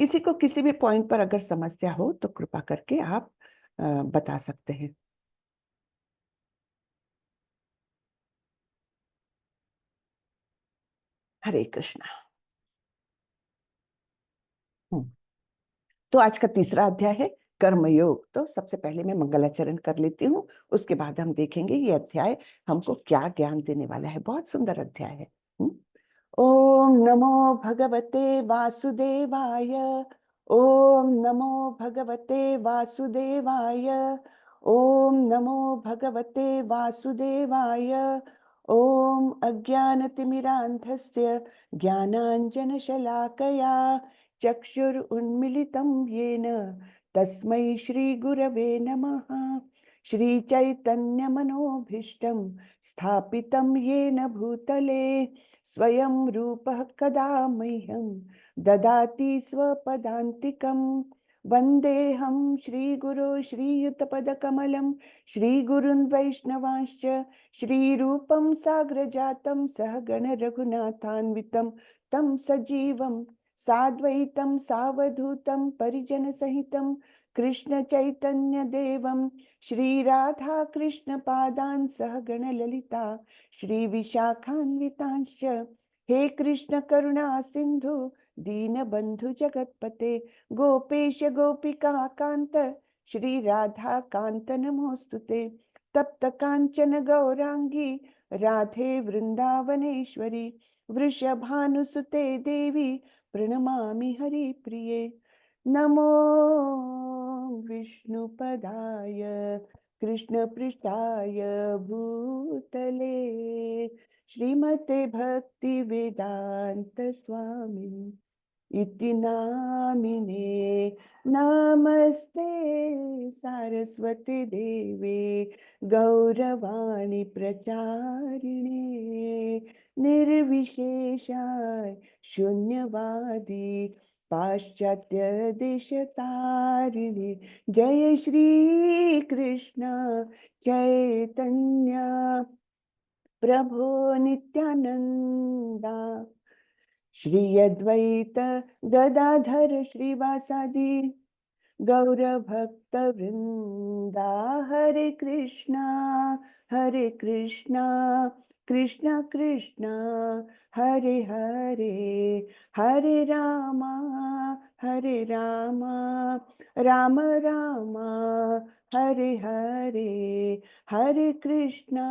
किसी को किसी भी पॉइंट पर अगर समस्या हो तो कृपा करके आप बता सकते हैं। हरे कृष्णा। तो आज का तीसरा अध्याय है कर्मयोग। तो सबसे पहले मैं मंगलाचरण कर लेती हूँ, उसके बाद हम देखेंगे ये अध्याय हमको क्या ज्ञान देने वाला है। बहुत सुंदर अध्याय है। ओम नमो भगवते वासुदेवाय। ओम नमो भगवते वासुदेवाय। ओम नमो भगवते वासुदेवाय। ओम अज्ञानतिमिरान्धस्य ज्ञानाञ्जनशलाकया चक्षुरुन्मिलितं येन तस्मै श्रीगुरवे नमः। श्रीचैतन्यमनोभीष्टं स्थापितं येन भूतले स्वयं रूपः कदा मह्यं ददाति स्वपदान्तिकं। वन्देऽहं श्रीगुरो श्रीयुतपदकमलं श्रीगुरुन् वैष्णवांश्च श्रीरूपं साग्रजातं सहगण रघुनाथान्वितं तं सजीवं साद्वैतं सावधूतं परिजनसहितं कृष्ण चैतन्य देवं श्रीराधा कृष्ण पादान् सहगण ललिता श्री विशाखान्वितांश्च। हे कृष्ण करुणा सिंधु दीनबंधु जगतपते गोपेश गोपिका कांत श्री राधा कांत नमोस्तुते। तप्त कांचन गौरांगी राधे वृंदावनेश्वरी वृषभानुसुते देवी प्रणमामि हरिप्रिये। नमो विष्णुपदाय कृष्णपृष्ठाय भूतले श्रीमते भक्ति वेदांत स्वामी इति नामिने। नमस्ते सारस्वती देवे गौरवाणी प्रचारिणे निर्विशेषाय शून्यवादी पाश्चात्य देशतारिणे। जय श्री कृष्ण चैतन्य प्रभो नित्यानंदा श्री अद्वैत गदाधर श्रीवासादि गौरभक्त वृंदा। हरे कृष्णा कृष्णा कृष्णा हरे हरे हरे रामा राम रामा हरे हरे हरे कृष्णा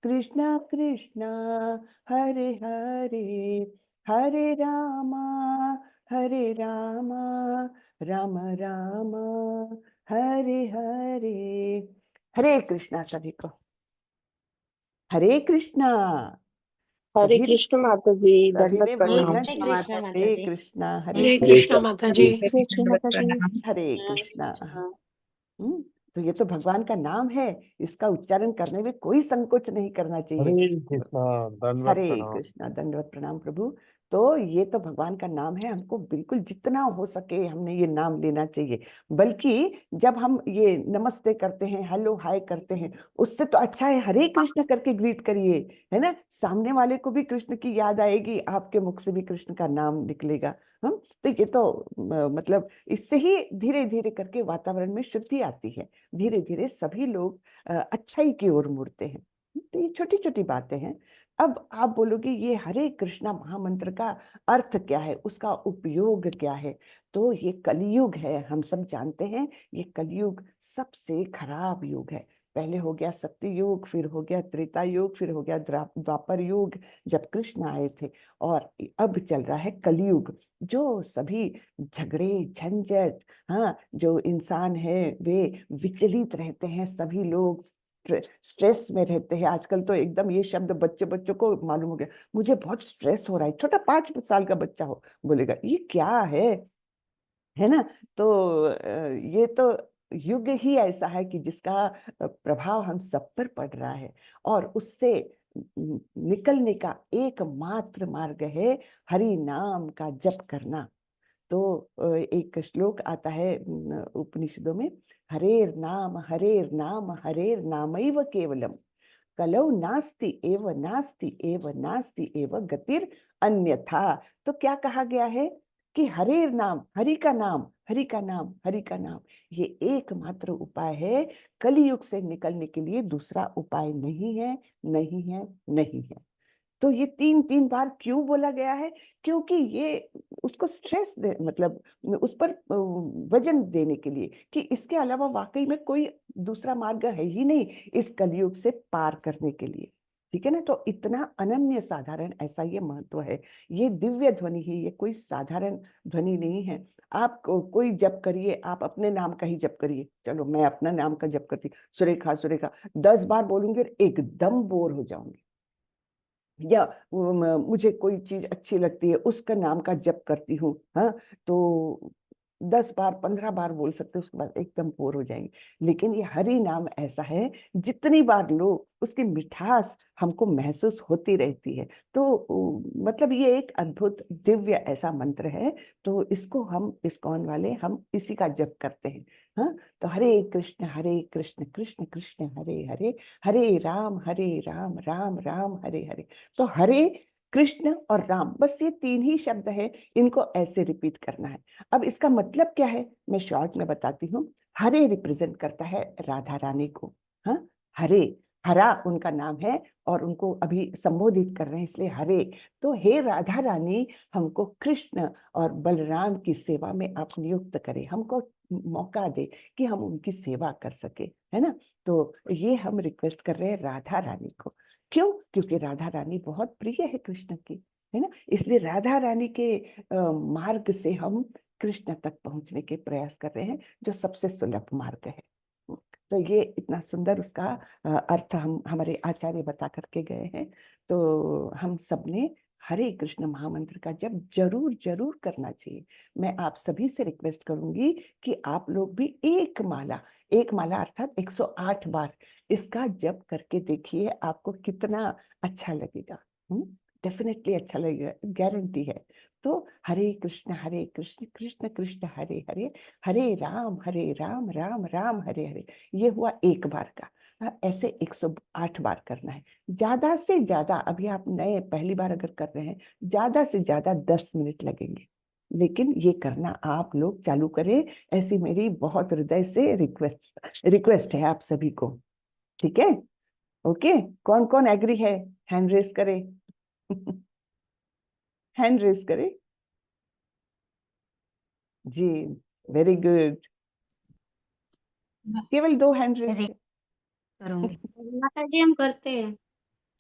कृष्णा कृष्णा हरे हरे हरे रामा राम राम हरे हरे। हरे कृष्णा सभी को। हरे कृष्णा। हरे सभी कृष्ण माता जी, सभी दंडवत ने प्रणाम। बोलना हरे चाहिए कृष्णा माता हरे जी। कृष्णा हरे कृष्णा माता जी। हरे कृष्ण माता जी। हरे कृष्णा। तो ये तो भगवान का नाम है, इसका उच्चारण करने में कोई संकोच नहीं करना चाहिए। हरे कृष्णा दंडवत हरे प्रणाम। कृष्णा दंडवत प्रणाम प्रभु। तो ये तो भगवान का नाम है, हमको बिल्कुल जितना हो सके हमने ये नाम लेना चाहिए। बल्कि जब हम ये नमस्ते करते हैं, हेलो हाय करते हैं, उससे तो अच्छा है हरे कृष्ण करके ग्रीट करिए, है ना। सामने वाले को भी कृष्ण की याद आएगी, आपके मुख से भी कृष्ण का नाम निकलेगा। हम तो ये तो मतलब इससे ही धीरे धीरे करके वातावरण में शुद्धि आती है, धीरे धीरे सभी लोग अच्छाई की ओर मुड़ते हैं। तो ये छोटी छोटी बातें हैं। अब आप बोलोगे ये हरे कृष्णा महामंत्र का अर्थ क्या है, उसका उपयोग क्या है। तो ये कलयुग है, हम सब जानते हैं ये कलयुग सबसे खराब युग है। पहले हो गया सत्य युग, फिर हो गया त्रेता युग, फिर हो गया द्वापर युग जब कृष्ण आए थे, और अब चल रहा है कलयुग। जो सभी झगड़े झंझट, हाँ, जो इंसान है वे विचलित रहते हैं, सभी लोग स्ट्रेस में रहते हैं। आजकल तो एकदम ये शब्द बच्चों को मालूम हो गया, मुझे बहुत स्ट्रेस हो रहा है। छोटा 5 साल का बच्चा हो बोलेगा ये क्या है ना। तो ये तो युग ही ऐसा है कि जिसका प्रभाव हम सब पर पड़ रहा है, और उससे निकलने का एकमात्र मार्ग है हरि नाम का जप करना। तो एक श्लोक आता है उपनिषदों में, हरेर नाम हरेर नामैव केवलम। कलौ नास्ति एव नास्ति एव गतिर अन्यथा। तो क्या कहा गया है कि हरे नाम, हरि का नाम, हरि का नाम, हरि का नाम, ये एकमात्र उपाय है। कलयुग से निकलने के लिए दूसरा उपाय नहीं है, नहीं है, नहीं है। तो ये 3 बार क्यों बोला गया है? क्योंकि ये उसको स्ट्रेस दे, मतलब उस पर वजन देने के लिए कि इसके अलावा वाकई में कोई दूसरा मार्ग है ही नहीं इस कलयुग से पार करने के लिए। ठीक है ना? तो इतना अनन्य साधारण ऐसा ये महत्व है। ये दिव्य ध्वनि है, ये कोई साधारण ध्वनि नहीं है। आप कोई जप करिए, आप अपने नाम का ही जप करिए। चलो मैं अपना नाम का जप करती, सुरेखा सुरेखा 10 बार बोलूंगी और एकदम बोर हो जाऊंगी। या मुझे कोई चीज अच्छी लगती है, उसका नाम का जप करती हूँ, हाँ, तो 10 बार 15 बार बोल सकते, उसके बाद एकदम बोर हो जाएंगे। लेकिन ये हरि नाम ऐसा है, जितनी बार लो उसकी मिठास हमको महसूस होती रहती है। तो मतलब ये एक अद्भुत दिव्य ऐसा मंत्र है। तो इसको हम इस्कॉन वाले हम इसी का जप करते हैं। हाँ, तो हरे कृष्ण कृष्ण कृष्ण हरे हरे, हरे राम राम राम हरे हरे। तो हरे कृष्ण और राम, बस ये 3 ही शब्द है, इनको ऐसे रिपीट करना है। अब इसका मतलब क्या है मैं शॉर्ट में बताती हूँ। हरे रिप्रेजेंट करता है राधा रानी को। हाँ, हरे, हरा उनका नाम है और उनको अभी संबोधित कर रहे हैं इसलिए हरे। तो हे राधा रानी, हमको कृष्ण और बलराम की सेवा में आप नियुक्त करें, हमको मौका दे कि हम उनकी सेवा कर सके, है ना? तो ये हम रिक्वेस्ट कर रहे हैं राधा रानी को। क्यों? क्योंकि राधा रानी बहुत प्रिय है कृष्ण की, है ना? इसलिए राधा रानी के मार्ग से हम कृष्ण तक पहुंचने के प्रयास कर रहे हैं, जो सबसे सुलभ मार्ग है। तो ये इतना सुंदर उसका अर्थ हम हमारे आचार्य बता करके गए हैं। तो हम सबने हरे कृष्ण महामंत्र का जप जरूर जरूर करना चाहिए। मैं आप सभी से रिक्वेस्ट करूंगी कि आप लोग भी एक माला अर्थात 108 बार इसका जप करके देखिए, आपको कितना अच्छा लगेगा। डेफिनेटली अच्छा लगेगा, गारंटी है। तो हरे कृष्ण कृष्ण कृष्ण हरे हरे, हरे राम राम राम हरे हरे। ये हुआ एक बार का। ऐसे 108 बार करना है। ज्यादा से ज्यादा, अभी आप नए पहली बार अगर कर रहे हैं, ज्यादा से ज्यादा 10 मिनट लगेंगे, लेकिन ये करना आप लोग चालू करें, ऐसी मेरी बहुत हृदय से रिक्वेस्ट है आप सभी को। ठीक है? ओके, कौन कौन एग्री है? हैंड रेस करे। हैंड रेस करे जी। वेरी गुड, केवल 2 हैंड रेस अरे थे। करूंगी माता जी, हम करते हैं।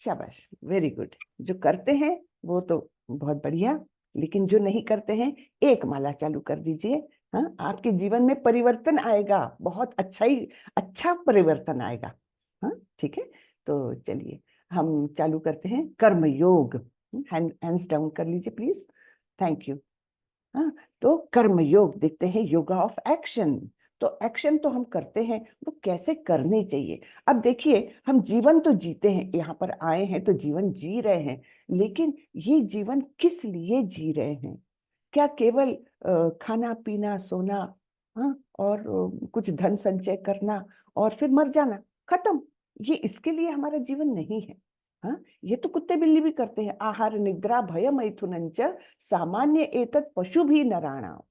शाबाश, वेरी गुड। जो करते हैं वो तो बहुत बढ़िया, लेकिन जो नहीं करते हैं, एक माला चालू कर दीजिए। हाँ, आपके जीवन में परिवर्तन आएगा, बहुत अच्छा परिवर्तन आएगा। हाँ, ठीक है। तो चलिए हम चालू करते हैं कर्म योग। हैंड्स डाउन कर लीजिए प्लीज। Thank you. हाँ, तो कर्म योग देखते हैं, योगा ऑफ एक्शन। तो एक्शन तो हम करते हैं, वो कैसे करनी चाहिए? अब देखिए, हम जीवन तो जीते हैं, यहाँ पर आए हैं तो जीवन जी रहे हैं, लेकिन ये जीवन किस लिए जी रहे हैं? क्या केवल खाना पीना सोना, हाँ, और कुछ धन संचय करना और फिर मर जाना, खत्म? ये इसके लिए हमारा जीवन नहीं है। हाँ, ये तो कुत्ते बिल्ली भी करते हैं। आहार निद्रा भय मैथुनंच सामान्य एतत् पशु भी नराणाम।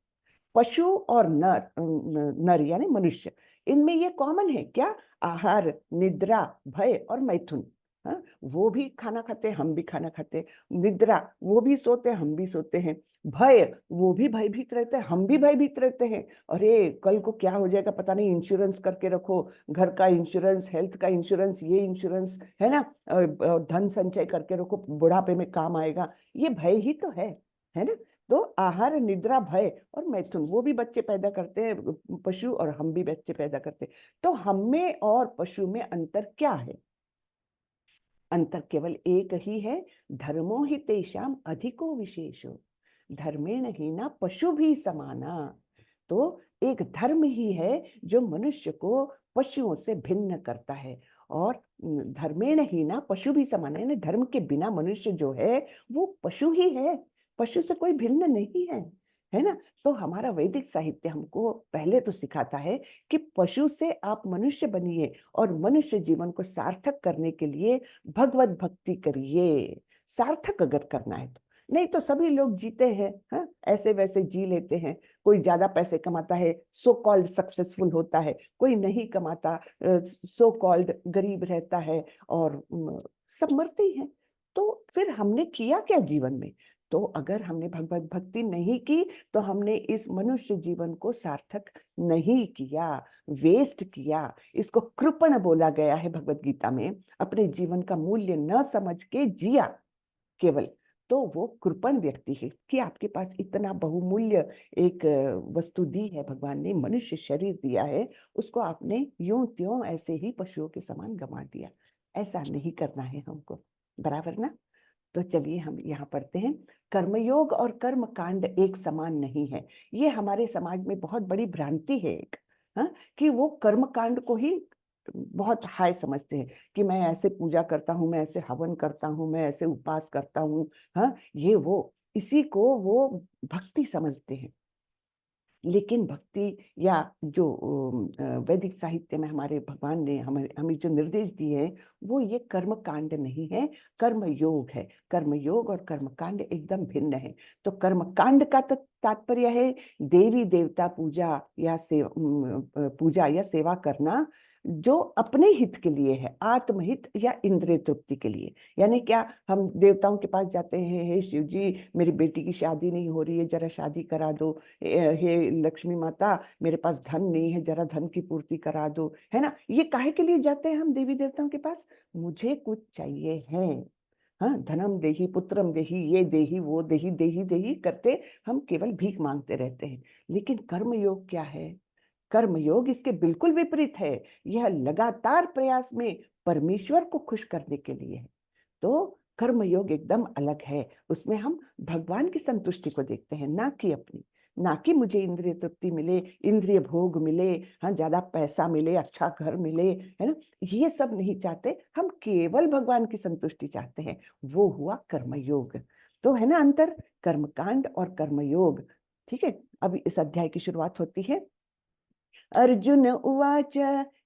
पशु और नर यानी मनुष्य, इनमें ये कॉमन है क्या? आहार निद्रा भय और मैथुन। हाँ, वो भी खाना खाते हैं, हम भी खाना खाते हैं। निद्रा, वो भी सोते हैं, हम भी सोते हैं। भय, वो भी भयभीत रहते हैं, हम भी भयभीत रहते हैं। अरे कल को क्या हो जाएगा पता नहीं, इंश्योरेंस करके रखो, घर का इंश्योरेंस, हेल्थ का इंश्योरेंस, ये इंश्योरेंस है ना, धन संचय करके रखो, बुढ़ापे में काम आएगा। ये भय ही तो है ना? तो आहार निद्रा भय और मैथुन, वो भी बच्चे पैदा करते हैं पशु, और हम भी बच्चे पैदा करते हैं। तो हम में और पशु में अंतर क्या है? अंतर केवल एक ही है, धर्मो हि तेषाम अधिको विशेषो धर्मेण हीना पशु भी समाना। तो एक धर्म ही है जो मनुष्य को पशुओं से भिन्न करता है। और धर्मेण हीना पशु भी समाना, यानी धर्म के बिना मनुष्य जो है वो पशु ही है, पशु से कोई भिन्न नहीं है, है ना। तो हमारा वैदिक साहित्य हमको पहले तो सिखाता है कि पशु से आप मनुष्य बनिए और मनुष्य जीवन को सार्थक करने के लिए भगवत भक्ति करिए, सार्थक अगर करना है तो। नहीं तो सभी लोग जीते हैं, हाँ, ऐसे वैसे जी लेते हैं। कोई ज्यादा पैसे कमाता है, सो कॉल्ड सक्सेसफुल होता है, कोई नहीं कमाता, सो कॉल्ड गरीब रहता है, और सब मरते ही हैं। तो फिर हमने किया क्या जीवन में? तो अगर हमने भगवत भक्ति नहीं की तो हमने इस मनुष्य जीवन को सार्थक नहीं किया, वेस्ट किया। इसको कृपण बोला गया है भगवत गीता में। अपने जीवन का मूल्य न समझ के जिया केवल, तो वो कृपण व्यक्ति है। कि आपके पास इतना बहुमूल्य एक वस्तु दी है भगवान ने, मनुष्य शरीर दिया है, उसको आपने यूं त्यों ऐसे ही पशुओं के समान गंवा दिया। ऐसा नहीं करना है हमको, बराबर ना। तो चलिए हम यहाँ पढ़ते हैं, कर्मयोग और कर्म कांड एक समान नहीं है। ये हमारे समाज में बहुत बड़ी भ्रांति है एक, हाँ, कि वो कर्म कांड को ही बहुत हाय समझते हैं कि मैं ऐसे पूजा करता हूँ, मैं ऐसे हवन करता हूँ, मैं ऐसे उपवास करता हूँ, हाँ, ये वो, इसी को वो भक्ति समझते हैं। लेकिन भक्ति या जो वैदिक साहित्य में हमारे भगवान ने हमें हमें जो निर्देश दिए हैं, वो ये कर्म कांड नहीं है, कर्म योग है। कर्म योग और कर्म कांड एकदम भिन्न है। तो कर्म कांड का तात्पर्य है देवी देवता पूजा या पूजा या सेवा करना, जो अपने हित के लिए है, आत्महित या इंद्रिय तृप्ति के लिए। यानी क्या, हम देवताओं के पास जाते हैं, हे शिव जी मेरी बेटी की शादी नहीं हो रही है, जरा शादी करा दो। हे लक्ष्मी माता मेरे पास धन नहीं है, जरा धन की पूर्ति करा दो, है ना। ये काहे के लिए जाते हैं हम देवी देवताओं के पास? मुझे कुछ चाहिए है, हाँ, धनम देही पुत्रम देही, ये देही वो देही, देही देही करते हम केवल भीख मांगते रहते हैं। लेकिन कर्म योग क्या है? कर्म योग इसके बिल्कुल विपरीत है। यह लगातार प्रयास में परमेश्वर को खुश करने के लिए है। तो कर्म योग एकदम अलग है। उसमें हम भगवान की संतुष्टि को देखते हैं, ना कि अपनी, ना कि मुझे इंद्रिय तृप्ति मिले, इंद्रिय भोग मिले, हाँ, ज्यादा पैसा मिले, अच्छा घर मिले, है ना। ये सब नहीं चाहते हम, केवल भगवान की संतुष्टि चाहते हैं। वो हुआ कर्म योग। तो है ना अंतर, कर्मकांड और कर्मयोग। ठीक है, अब इस अध्याय की शुरुआत होती है। अर्जुन उवाच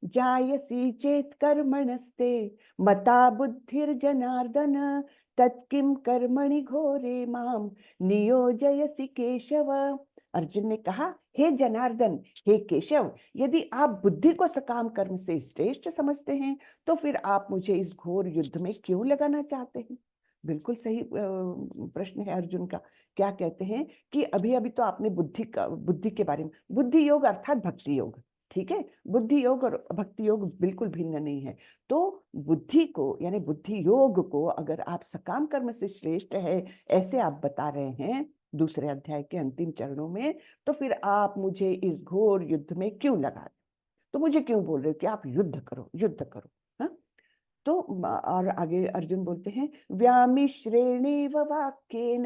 जायसी चेत् कर्मणस्ते मता बुद्धिर्जनार्दन तत्किं कर्मणि घोरे माम नियोजयसि केशव। अर्जुन ने कहा, हे जनार्दन, हे केशव, यदि आप बुद्धि को सकाम कर्म से श्रेष्ठ समझते हैं तो फिर आप मुझे इस घोर युद्ध में क्यों लगाना चाहते हैं? बिल्कुल सही प्रश्न है अर्जुन का। क्या कहते हैं कि अभी अभी तो आपने बुद्धि के बारे में, बुद्धि योग अर्थात भक्ति योग, ठीक है, बुद्धि योग और भक्ति योग बिल्कुल भिन्न नहीं है। तो बुद्धि को यानी बुद्धि योग को अगर आप सकाम कर्म से श्रेष्ठ है ऐसे आप बता रहे हैं दूसरे अध्याय के अंतिम चरणों में, तो फिर आप मुझे इस घोर युद्ध में क्यों लगा रहे? तो मुझे क्यों बोल रहे हो कि आप युद्ध करो, युद्ध करो, हाँ? तो और आगे अर्जुन बोलते हैं, व्यामिश्रेणेव वाक्येन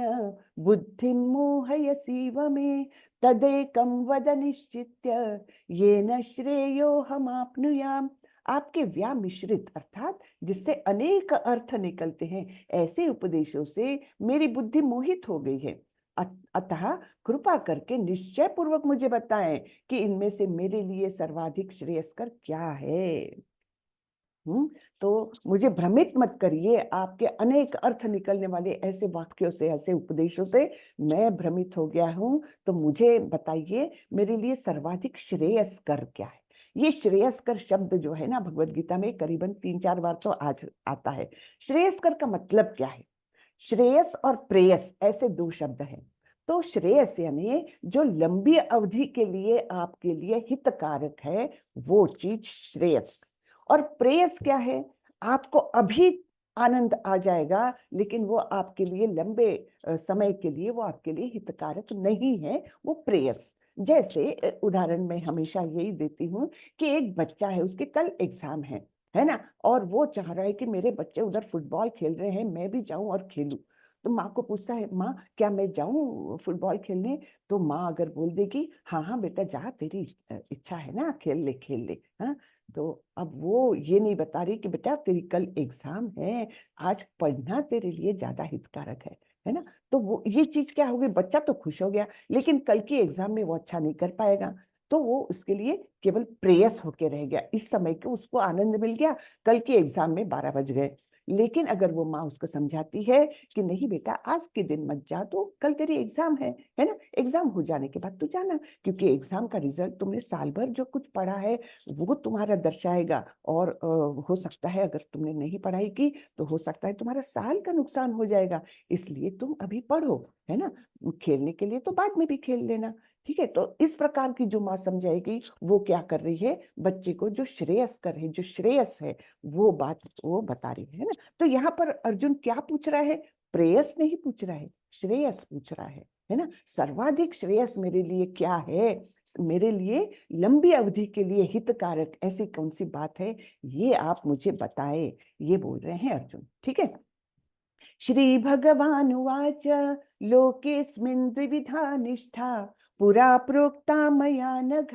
बुद्धिं मोहयसीव मे तदेकं वद निश्चित्य येन श्रेयोहमाप्नुयाम। आपके व्यामिश्रित अर्थात जिससे अनेक अर्थ निकलते हैं, ऐसे उपदेशों से मेरी बुद्धि मोहित हो गई है। अतः कृपा करके निश्चय पूर्वक मुझे बताएं कि इनमें से मेरे लिए सर्वाधिक श्रेयस्कर क्या है। तो मुझे भ्रमित मत करिए, आपके अनेक अर्थ निकलने वाले ऐसे वाक्यों से, ऐसे उपदेशों से मैं भ्रमित हो गया हूं। तो मुझे बताइए मेरे लिए सर्वाधिक श्रेयस्कर क्या है? ये श्रेयस्कर शब्द जो है ना भगवत गीता में करीबन 3-4 बार तो आज आता है। श्रेयस्कर का मतलब क्या है? श्रेयस और प्रेयस ऐसे दो शब्द हैं। तो श्रेयस यानी जो लंबी अवधि के लिए आपके लिए हितकारक है, वो चीज श्रेयस। और प्रेयस क्या है? आपको अभी आनंद आ जाएगा लेकिन वो आपके लिए लंबे समय के लिए वो आपके लिए हितकारक नहीं है, वो प्रेयस। जैसे उदाहरण मैं हमेशा यही देती हूँ कि एक बच्चा है, उसके कल एग्जाम है ना, और वो चाह रहा है कि मेरे बच्चे उधर फुटबॉल खेल रहे हैं, मैं भी जाऊं और खेलूं। तो माँ को पूछता है, माँ क्या मैं जाऊं फुटबॉल खेलने? तो माँ अगर बोल देगी, हाँ हाँ बेटा जा, तेरी इच्छा है ना, खेल ले खेल ले, हाँ। तो अब वो ये नहीं बता रही कि बेटा तेरी कल एग्जाम है, आज पढ़ना तेरे लिए ज्यादा हितकारक है ना। तो वो ये चीज क्या हो गई, बच्चा तो खुश हो गया लेकिन कल की एग्जाम में वो अच्छा नहीं कर पाएगा, तो वो उसके लिए केवल प्रेयस होके रह गया, इस समय को उसको आनंद मिल गया, कल के एग्जाम में 12 बज गए। लेकिन अगर वो माँ उसको समझाती है कि नहीं बेटा आज के दिन मत जा, तो कल तेरी एग्जाम है ना, एग्जाम हो जाने के बाद तू जाना, क्योंकि एग्जाम का रिजल्ट तुमने साल भर जो कुछ पढ़ा है वो तुम्हारा दर्शाएगा, और हो सकता है अगर तुमने नहीं पढ़ाई की तो हो सकता है तुम्हारा साल का नुकसान हो जाएगा, इसलिए तुम अभी पढ़ो, है ना, खेलने के लिए तो बाद में भी खेल लेना। ठीक है, तो इस प्रकार की जो माँ समझाएगी वो क्या कर रही है, बच्चे को जो श्रेयस्कर है, जो श्रेयस है वो बात वो बता रही है ना। तो यहाँ पर अर्जुन क्या पूछ रहा है, प्रेयस नहीं पूछ रहा है, श्रेयस पूछ रहा है ना। सर्वाधिक श्रेयस मेरे लिए क्या है, मेरे लिए लंबी अवधि के लिए हितकारक ऐसी कौन सी बात है, ये आप मुझे बताएं, ये बोल रहे हैं अर्जुन। ठीक है, श्री भगवान उवाच लोकेस्मिन् द्विविधा निष्ठा पुरा प्रोक्ता मया नघ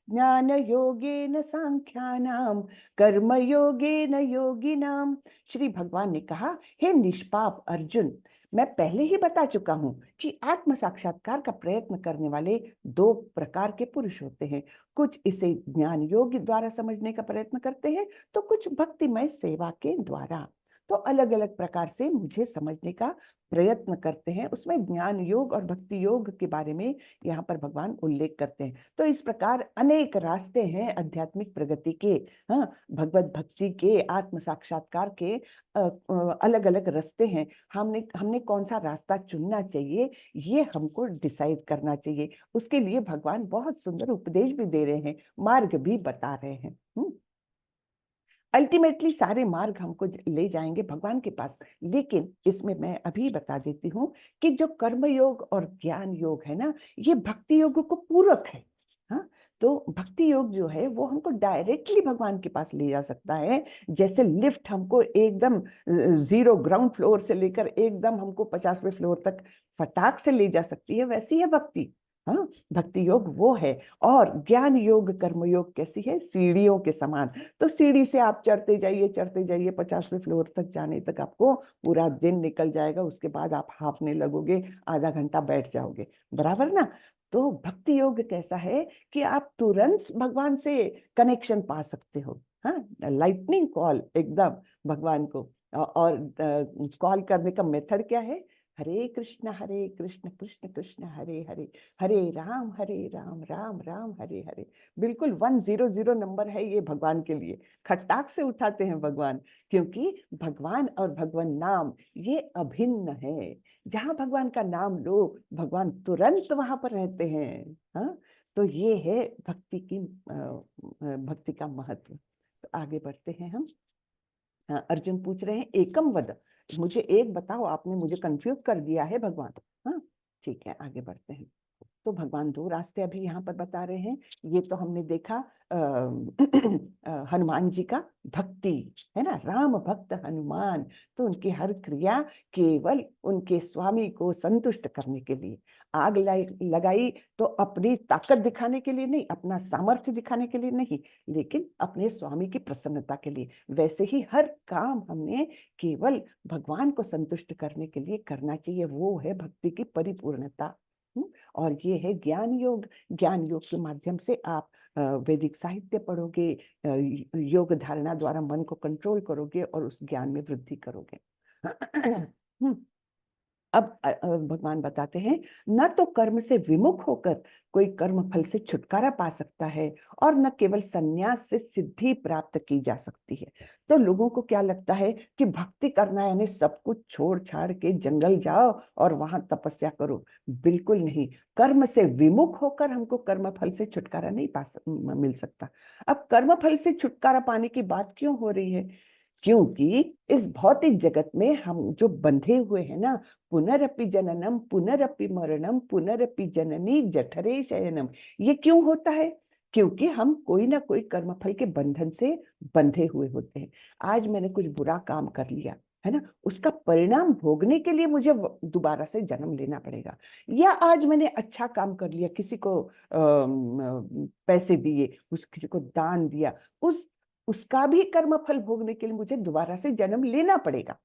ज्ञान योगेन सांख्यानाम कर्म योगेन योगिनाम। श्री भगवान ने कहा, हे निष्पाप अर्जुन, मैं पहले ही बता चुका हूं कि आत्म साक्षात्कार का प्रयत्न करने वाले दो प्रकार के पुरुष होते हैं, कुछ इसे ज्ञान योग द्वारा समझने का प्रयत्न करते हैं तो कुछ भक्तिमय सेवा के द्वारा, तो अलग अलग प्रकार से मुझे समझने का प्रयत्न करते हैं। उसमें ज्ञान योग और भक्ति योग के बारे में यहाँ पर भगवान उल्लेख करते हैं। तो इस प्रकार अनेक रास्ते हैं आध्यात्मिक प्रगति के, हाँ, भगवत भक्ति के, आत्म साक्षात्कार के अलग अलग रास्ते हैं। हमने हमने कौन सा रास्ता चुनना चाहिए ये हमको डिसाइड करना चाहिए, उसके लिए भगवान बहुत सुंदर उपदेश भी दे रहे हैं, मार्ग भी बता रहे हैं। अल्टीमेटली सारे मार्ग हमको ले जाएंगे भगवान के पास, लेकिन इसमें मैं अभी बता देती हूँ कि जो कर्म योग और ज्ञान योग है ना, ये भक्ति योग को पूरक है। हाँ, तो भक्ति योग जो है वो हमको डायरेक्टली भगवान के पास ले जा सकता है, जैसे लिफ्ट हमको एकदम 0 ग्राउंड फ्लोर से लेकर एकदम हमको 50वें फ्लोर तक फटाक से ले जा सकती है, वैसी है भक्ति। हाँ, भक्ति योग वो है। और ज्ञान योग कर्म योग कैसी है, सीढ़ियों के समान, तो सीढ़ी से आप चढ़ते जाइए 50वें फ्लोर तक जाने तक आपको पूरा दिन निकल जाएगा, उसके बाद आप हाफने लगोगे, आधा घंटा बैठ जाओगे, बराबर ना। तो भक्ति योग कैसा है कि आप तुरंत भगवान से कनेक्शन पा सकते हो, हाँ, लाइटनिंग कॉल एकदम भगवान को। और कॉल करने का मेथड क्या है, हरे कृष्ण कृष्ण कृष्ण हरे हरे, हरे राम राम राम हरे हरे। बिल्कुल 100 नंबर है ये भगवान के लिए, खट्टाक से उठाते हैं भगवान, क्योंकि भगवान और भगवान नाम ये अभिन्न है। जहां भगवान का नाम लो भगवान तुरंत वहां पर रहते हैं। हाँ, तो ये है भक्ति की भक्ति का महत्व। तो आगे बढ़ते हैं हम। अर्जुन पूछ रहे हैं एकम वद, मुझे एक बताओ, आपने मुझे कंफ्यूज कर दिया है भगवान। हाँ, ठीक है, आगे बढ़ते हैं। तो भगवान दो रास्ते अभी यहाँ पर बता रहे हैं। ये तो हमने देखा हनुमान जी का भक्ति, है ना, राम भक्त हनुमान, तो उनकी हर क्रिया केवल उनके स्वामी को संतुष्ट करने के लिए, आग लगाई तो अपनी ताकत दिखाने के लिए नहीं, अपना सामर्थ्य दिखाने के लिए नहीं, लेकिन अपने स्वामी की प्रसन्नता के लिए। वैसे ही हर काम हमने केवल भगवान को संतुष्ट करने के लिए करना चाहिए, वो है भक्ति की परिपूर्णता। और ये है ज्ञान योग। ज्ञान योग के माध्यम से आप वैदिक साहित्य पढ़ोगे, योग धारणा द्वारा मन को कंट्रोल करोगे और उस ज्ञान में वृद्धि करोगे। अब भगवान बताते हैं, न तो कर्म से विमुख होकर कोई कर्म फल से छुटकारा पा सकता है और न केवल संन्यास से सिद्धि प्राप्त की जा सकती है। तो लोगों को क्या लगता है कि भक्ति करना यानी सब कुछ छोड़ छाड़ के जंगल जाओ और वहां तपस्या करो, बिल्कुल नहीं। कर्म से विमुख होकर हमको कर्म फल से छुटकारा नहीं मिल सकता। अब कर्म फल से छुटकारा पाने की बात क्यों हो रही है, क्योंकि इस भौतिक जगत में हम जो बंधे हुए हैं ना, पुनरपि जननम पुनरपि मरणम पुनरपि जननी जठरे शयनम, ये क्यों होता है, क्योंकि हम कोई ना कोई कर्मफल के बंधन से बंधे हुए होते हैं। आज मैंने कुछ बुरा काम कर लिया, है ना, उसका परिणाम भोगने के लिए मुझे दोबारा से जन्म लेना पड़ेगा। या आज मैंने अच्छा काम कर लिया, किसी को पैसे दिए, किसी को दान दिया, उसका भी कर्म फल भोगने के लिए मुझे दोबारा से जन्म लेना पड़ेगा।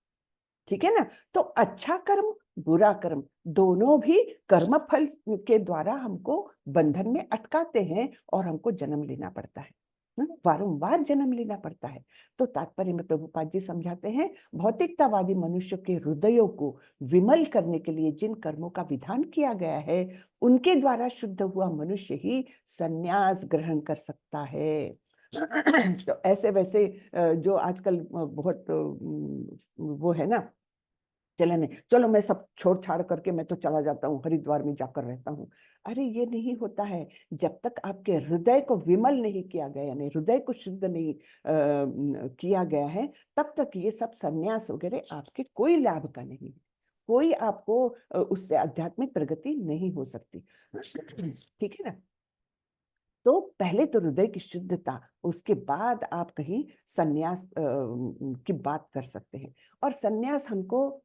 ठीक है ना, तो अच्छा कर्म बुरा कर्म, दोनों भी कर्म फल के द्वारा हमको बंधन में अटकाते हैं और हमको जन्म लेना पड़ता है, वारंवार जन्म लेना पड़ता है। तो तात्पर्य में प्रभुपाद जी समझाते हैं, भौतिकतावादी मनुष्य के हृदयों को विमल करने के लिए जिन कर्मों का विधान किया गया है, उनके द्वारा शुद्ध हुआ मनुष्य ही संन्यास ग्रहण कर सकता है। तो ऐसे वैसे जो आजकल बहुत वो है ना चलन है, चलो मैं सब छोड़ छाड़ करके मैं तो चला जाता हूँ, हरिद्वार में जाकर रहता हूँ। अरे ये नहीं होता है, जब तक आपके हृदय को विमल नहीं किया गया, यानी हृदय को शुद्ध नहीं किया गया है, तब तक ये सब संन्यास वगैरह आपके कोई लाभ का नहीं है, कोई आपको उससे आध्यात्मिक प्रगति नहीं हो सकती। ठीक है ना। तो पहले तो हृदय की शुद्धता, उसके बाद आप कहीं सन्यास की बात कर सकते हैं। और सन्यास हमको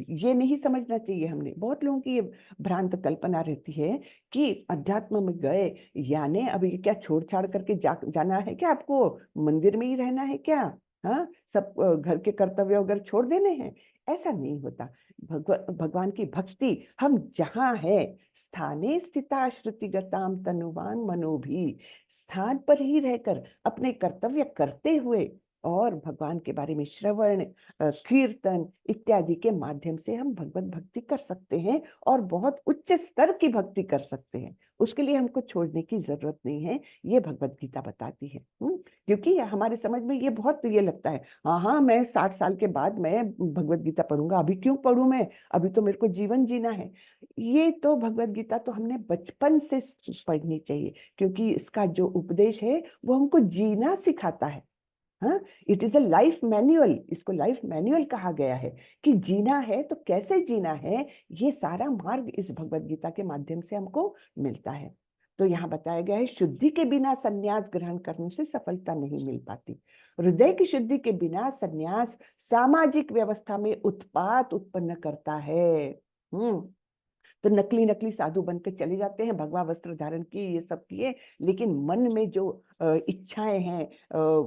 ये नहीं समझना चाहिए, हमने बहुत लोगों की ये भ्रांत कल्पना रहती है कि अध्यात्म में गए यानी अब ये क्या छोड़ छाड़ करके जाना है क्या, आपको मंदिर में ही रहना है क्या, हाँ सब घर के कर्तव्य वगैरह छोड़ देने हैं, ऐसा नहीं होता। भगवान की भक्ति हम जहाँ है, स्थाने स्थिता श्रुतिगताम तनुवान मनोभी, स्थान पर ही रहकर अपने कर्तव्य करते हुए और भगवान के बारे में श्रवण कीर्तन इत्यादि के माध्यम से हम भगवत भक्ति कर सकते हैं और बहुत उच्च स्तर की भक्ति कर सकते हैं। उसके लिए हमको छोड़ने की जरूरत नहीं है, ये भगवत गीता बताती है। क्योंकि हमारे समझ में ये बहुत ये लगता है, हाँ हाँ मैं 60 साल के बाद मैं भगवत गीता पढ़ूंगा, अभी क्यों पढ़ूं मैं, अभी तो मेरे को जीवन जीना है। ये तो भगवत गीता तो हमने बचपन से पढ़नी चाहिए, क्योंकि इसका जो उपदेश है वो हमको जीना सिखाता है। हाँ, it is a life manual, इसको लाइफ मैन्युअल कहा गया है कि जीना है तो कैसे जीना है, ये सारा मार्ग इस भगवत गीता के माध्यम से हमको मिलता है। तो यहाँ बताया गया है, शुद्धि के बिना संन्यास ग्रहण करने से सफलता नहीं मिल पाती। हृदय की शुद्धि के बिना संन्यास सामाजिक व्यवस्था में उत्पात उत्पन्न करता है। तो नकली नकली साधु बन के चले जाते हैं, भगवा वस्त्र धारण किए, ये सब किए, लेकिन मन में जो इच्छाएं हैं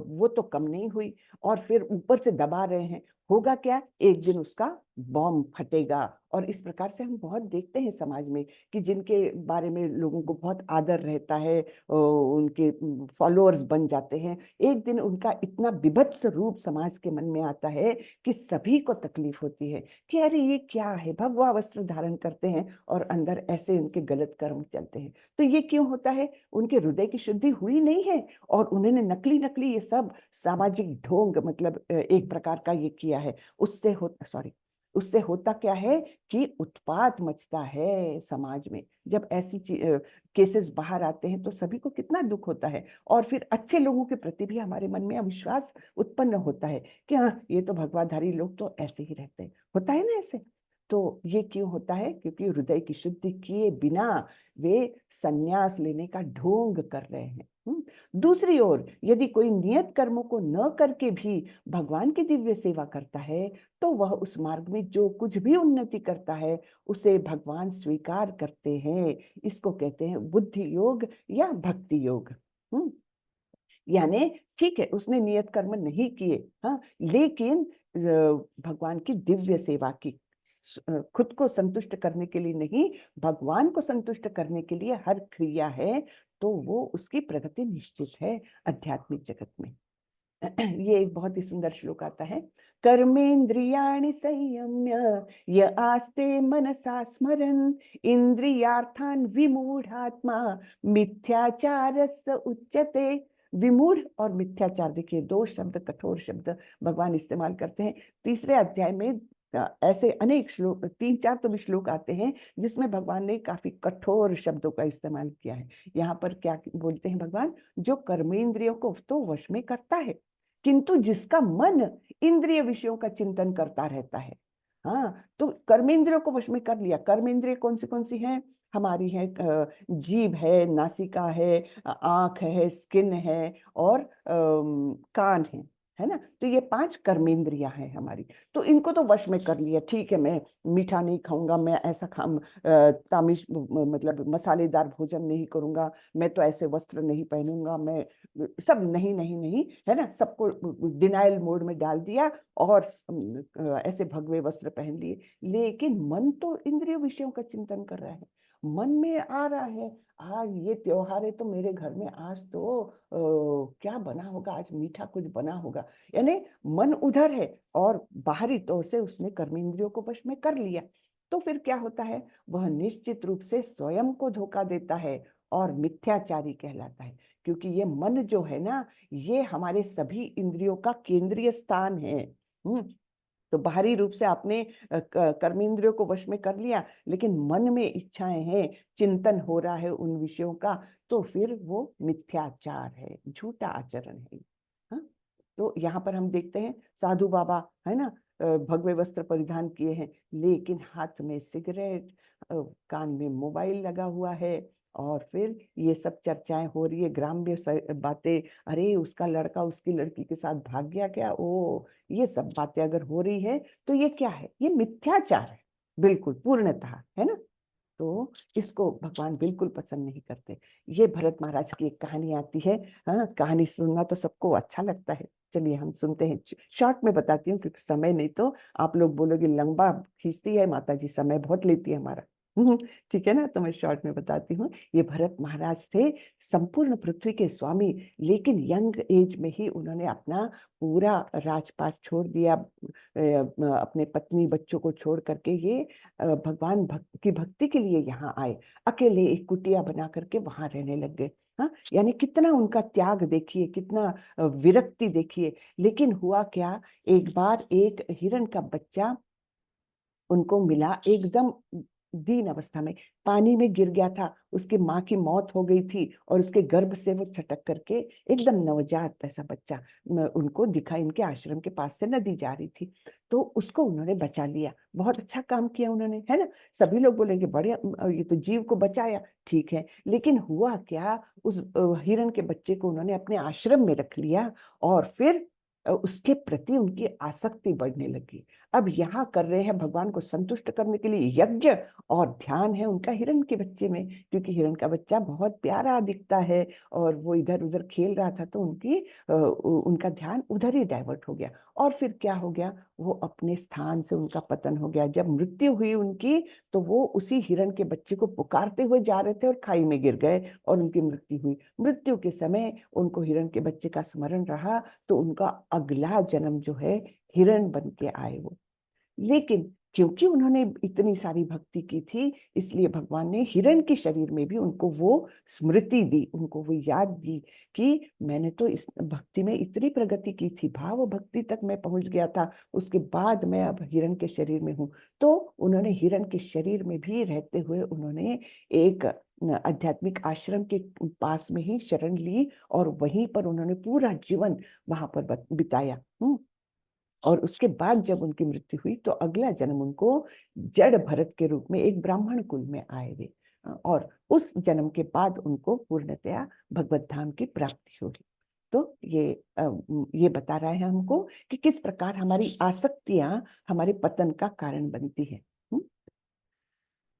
वो तो कम नहीं हुई, और फिर ऊपर से दबा रहे हैं। होगा क्या, एक दिन उसका बॉम्ब फटेगा। और इस प्रकार से हम बहुत देखते हैं समाज में कि जिनके बारे में लोगों को बहुत आदर रहता है, उनके फॉलोअर्स बन जाते हैं, एक दिन उनका इतना विभत्स रूप समाज के मन में आता है कि सभी को तकलीफ होती है कि अरे ये क्या है, भगवा वस्त्र धारण करते हैं और अंदर ऐसे उनके गलत कर्म चलते हैं। तो ये क्यों होता है, उनके हृदय की शुद्धि हुई नहीं है और उन्होंने नकली नकली ये सब सामाजिक ढोंग, मतलब एक प्रकार का ये किया है। उससे होता क्या है कि उत्पात मचता है समाज में। जब ऐसी केसेस बाहर आते हैं तो सभी को कितना दुख होता है, और फिर अच्छे लोगों के प्रति भी हमारे मन में अविश्वास उत्पन्न होता है कि हाँ ये तो भगवाधारी लोग तो ऐसे ही रहते हैं, होता है ना ऐसे। तो ये क्यों होता है, क्योंकि हृदय की शुद्धि किए बिना वे संन्यास लेने का ढोंग कर रहे हैं। दूसरी ओर यदि कोई नियत कर्मों को न करके भी भगवान की दिव्य सेवा करता है, तो वह उस मार्ग में जो कुछ भी उन्नति करता है उसे भगवान स्वीकार करते हैं। इसको कहते हैं बुद्धि योग या भक्ति योग। यानी ठीक है, उसने नियत कर्म नहीं किए, हाँ, लेकिन भगवान की दिव्य सेवा की, खुद को संतुष्ट करने के लिए नहीं, भगवान को संतुष्ट करने के लिए हर क्रिया है, तो वो उसकी प्रगति निश्चित है आध्यात्मिक जगत में। ये एक बहुत ही सुंदर श्लोक आता है, कर्मेन्द्रियाणि संयम्य य आस्ते मनसा स्मरन् इंद्रियार्थान विमूढ़ात्मा मिथ्याचारस्य उच्यते। विमूढ़ और मिथ्याचार, देखिए दो शब्द, कठोर शब्द भगवान इस्तेमाल करते हैं। तीसरे अध्याय में ऐसे अनेक श्लोक, 3-4 तो भी श्लोक आते हैं जिसमें भगवान ने काफी कठोर शब्दों का इस्तेमाल किया है। यहाँ पर क्या बोलते हैं भगवान, जो कर्मेंद्रियों को तो वश में करता है, किंतु जिसका मन इंद्रिय विषयों का चिंतन करता रहता है। हाँ, तो कर्मेंद्रियों को वश में कर लिया। कर्मेंद्रिय कौन सी हैं हमारी, है जीभ है, नासिका है, आंख है, स्किन है और कान है। है ना। तो ये 5 कर्मेंद्रियां हैं हमारी, तो इनको तो वश में कर लिया, ठीक है मैं मीठा नहीं खाऊंगा, मैं ऐसा तामिश मतलब मसालेदार भोजन नहीं करूंगा, मैं तो ऐसे वस्त्र नहीं पहनूंगा, मैं सब नहीं नहीं नहीं, है ना, सबको डिनाइल मोड में डाल दिया और ऐसे भगवे वस्त्र पहन लिए। लेकिन मन तो इंद्रिय विषयों का चिंतन कर रहा है, मन में आ रहा है आज ये त्योहार है तो मेरे घर में आज तो क्या बना होगा, आज मीठा कुछ बना होगा, यानी मन उधर है और बाहरी तौर से उसने कर्मेंद्रियों को वश में कर लिया। तो फिर क्या होता है, वह निश्चित रूप से स्वयं को धोखा देता है और मिथ्याचारी कहलाता है, क्योंकि ये मन जो है ना, ये हमारे सभी इंद्रियों का केंद्रीय स्थान है। तो बाहरी रूप से आपने कर्मेंद्रियों को वश में कर लिया, लेकिन मन में इच्छाएं हैं, चिंतन हो रहा है उन विषयों का, तो फिर वो मिथ्याचार है, झूठा आचरण है। हाँ? तो यहाँ पर हम देखते हैं साधु बाबा, है ना, भगवे वस्त्र परिधान किए हैं, लेकिन हाथ में सिगरेट, कान में मोबाइल लगा हुआ है, और फिर ये सब चर्चाएं हो रही है, ग्राम्य बातें, अरे उसका लड़का उसकी लड़की के साथ भाग गया क्या, ओ ये सब बातें अगर हो रही है तो ये क्या है, ये मिथ्याचार है, बिल्कुल पूर्णतः, है ना। तो इसको भगवान बिल्कुल पसंद नहीं करते। ये भरत महाराज की एक कहानी आती है। हाँ, कहानी सुनना तो सबको अच्छा लगता है, चलिए हम सुनते हैं। शॉर्ट में बताती हूँ क्योंकि समय नहीं तो आप लोग बोलोगे लंबा खींचती है माता जी, समय बहुत लेती है हमारा। ठीक है ना, तो मैं शॉर्ट में बताती हूँ। ये भरत महाराज थे, संपूर्ण पृथ्वी के स्वामी, लेकिन यंग एज में ही उन्होंने अपना पूरा राजपाट छोड़ दिया, अपने पत्नी बच्चों को छोड़ करके ये भगवान की भक्ति के लिए यहाँ आए, अकेले एक कुटिया बना करके वहां रहने लग गए। हाँ, यानी कितना उनका त्याग देखिए, कितना विरक्ति देखिए। लेकिन हुआ क्या, एक बार एक हिरण का बच्चा उनको मिला, एकदम दीन अवस्था में, पानी में गिर गया था, उसकी माँ की मौत हो गई थी और उसके गर्भ से वो छटक करके एकदम नवजात ऐसा बच्चा उनको दिखा, इनके आश्रम के पास से नदी जा रही थी, तो उसको उन्होंने बचा लिया। बहुत अच्छा काम किया उन्होंने, है ना। सभी लोग बोलेंगे बड़े, ये तो जीव को बचाया, ठीक है, लेकिन हुआ क्या, उस हिरण के बच्चे को उन्होंने अपने आश्रम में रख लिया और फिर उसके प्रति उनकी आसक्ति बढ़ने लगी। अब यहाँ कर रहे हैं भगवान को संतुष्ट करने के लिए यज्ञ, और ध्यान है उनका हिरण के बच्चे में, क्योंकि हिरण का बच्चा बहुत प्यारा दिखता है और वो इधर उधर खेल रहा था, तो उनका ध्यान उधर ही डाइवर्ट हो गया। और फिर क्या हो गया, वो अपने स्थान से उनका पतन हो गया। जब मृत्यु हुई उनकी, तो वो उसी हिरण के बच्चे को पुकारते हुए जा रहे थे और खाई में गिर गए और उनकी मृत्यु हुई। मृत्यु के समय उनको हिरण के बच्चे का स्मरण रहा, तो उनका अगला जन्म जो है हिरण बन के आए वो। लेकिन क्योंकि उन्होंने इतनी सारी भक्ति की थी, इसलिए भगवान ने हिरण के शरीर में भी उनको वो स्मृति दी, उनको वो याद दी कि मैंने तो इस भक्ति में इतनी प्रगति की थी, भाव भक्ति तक मैं पहुंच गया था, उसके बाद मैं अब हिरण के शरीर में हूँ। तो उन्होंने हिरण के शरीर में भी रहते हुए उन्होंने एक आध्यात्मिक आश्रम के पास में ही शरण ली और वहीं पर उन्होंने पूरा जीवन वहां पर बिताया। और उसके बाद जब उनकी मृत्यु हुई, तो अगला जन्म उनको जड़ भरत के रूप में एक ब्राह्मण कुल में आए वे, और उस जन्म के बाद उनको पूर्णतया भगवत धाम की प्राप्ति होगी। तो ये बता रहा है हमको कि किस प्रकार हमारी आसक्तियां हमारे पतन का कारण बनती है।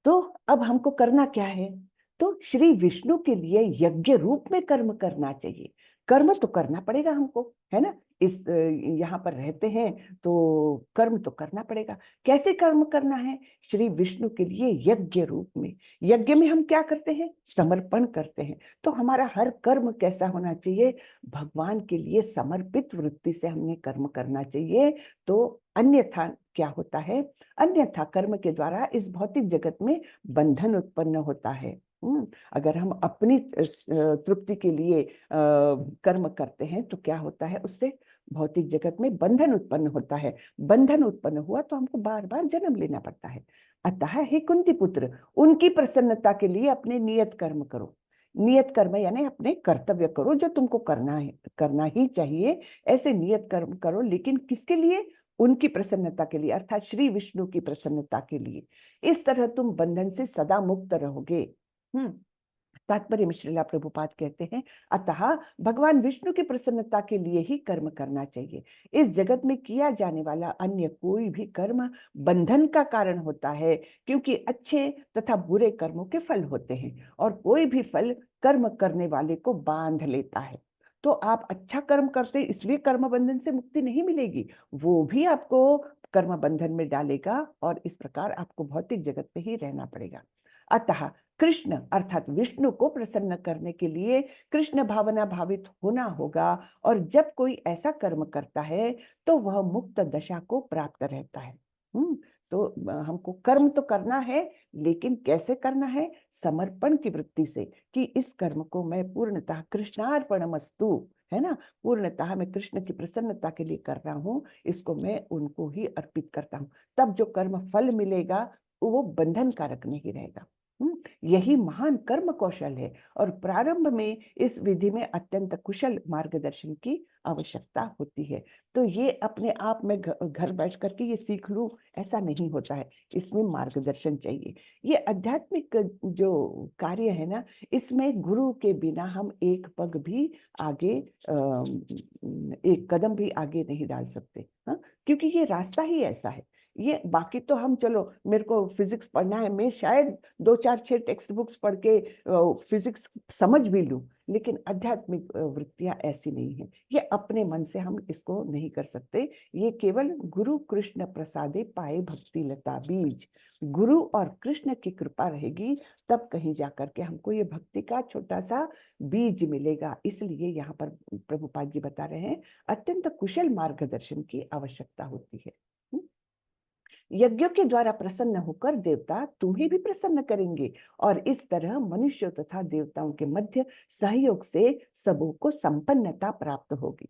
तो अब हमको करना क्या है, तो श्री विष्णु के लिए यज्ञ रूप में कर्म करना चाहिए। कर्म तो करना पड़ेगा हमको, है ना, इस यहाँ पर रहते हैं तो कर्म तो करना पड़ेगा। कैसे कर्म करना है, श्री विष्णु के लिए यज्ञ रूप में। यज्ञ में हम क्या करते हैं, समर्पण करते हैं। तो हमारा हर कर्म कैसा होना चाहिए, भगवान के लिए समर्पित वृत्ति से हमने कर्म करना चाहिए। तो अन्यथा क्या होता है, अन्यथा कर्म के द्वारा इस भौतिक जगत में बंधन उत्पन्न होता है। अगर हम अपनी तृप्ति के लिए कर्म करते हैं तो क्या होता है, उससे भौतिक जगत में बंधन उत्पन्न होता है। बंधन उत्पन्न हुआ तो हमको बार बार जन्म लेना पड़ता है। अतः हे कुंती पुत्र, उनकी प्रसन्नता के लिए अपने नियत कर्म करो। नियत कर्म यानी अपने कर्तव्य करो जो तुमको करना है, करना ही चाहिए, ऐसे नियत कर्म करो। लेकिन किसके लिए, उनकी प्रसन्नता के लिए, अर्थात श्री विष्णु की प्रसन्नता के लिए। इस तरह तुम बंधन से सदा मुक्त रहोगे। तात्पर्य में श्रीला प्रभुपाद कहते हैं, अतः भगवान विष्णु की प्रसन्नता के लिए ही कर्म करना चाहिए। इस जगत में किया जाने वाला अन्य कोई भी कर्म बंधन का कारण होता है, क्योंकि अच्छे तथा बुरे कर्मों के फल होते हैं, और कोई भी फल कर्म करने वाले को बांध लेता है। तो आप अच्छा कर्म करते इसलिए कर्म बंधन से मुक्ति नहीं मिलेगी, वो भी आपको कर्म बंधन में डालेगा, और इस प्रकार आपको भौतिक जगत में ही रहना पड़ेगा। अतः कृष्ण अर्थात विष्णु को प्रसन्न करने के लिए कृष्ण भावना भावित होना होगा, और जब कोई ऐसा कर्म करता है तो वह मुक्त दशा को प्राप्त रहता है। तो हमको कर्म तो करना है, लेकिन कैसे करना है? समर्पण की वृत्ति से, कि इस कर्म को मैं पूर्णतः कृष्णार्पणमस्तु, है ना, पूर्णतः मैं कृष्ण की प्रसन्नता के लिए कर रहा हूँ, इसको मैं उनको ही अर्पित करता हूँ। तब जो कर्म फल मिलेगा वो बंधन कारक नहीं रहेगा। यही महान कर्म कौशल है, और प्रारंभ में इस विधि में अत्यंत कुशल मार्गदर्शन की आवश्यकता होती है। तो ये अपने आप में घर बैठ करके ये सीख लूं, ऐसा नहीं होता है, इसमें मार्गदर्शन चाहिए। ये आध्यात्मिक जो कार्य है ना, इसमें गुरु के बिना हम एक पग भी आगे, एक कदम भी आगे नहीं डाल सकते। हाँ, क्योंकि ये रास्ता ही ऐसा है। ये बाकी तो हम, चलो मेरे को फिजिक्स पढ़ना है, मैं शायद 2 4 6 टेक्स्ट बुक्स पढ़ के फिजिक्स समझ भी लूं, लेकिन आध्यात्मिक वृत्तियां ऐसी नहीं है। ये अपने मन से हम इसको नहीं कर सकते। ये केवल गुरु कृष्ण प्रसादे पाए भक्ति लता बीज, गुरु और कृष्ण की कृपा रहेगी, तब कहीं जाकर के हमको ये भक्ति का छोटा सा बीज मिलेगा। इसलिए यहाँ पर प्रभुपाद जी बता रहे हैं, अत्यंत कुशल मार्गदर्शन की आवश्यकता होती है। यज्ञों के द्वारा प्रसन्न होकर देवता तुम्हें भी प्रसन्न करेंगे, और इस तरह मनुष्यों तथा देवताओं के मध्य सहयोग से सबों को संपन्नता प्राप्त होगी।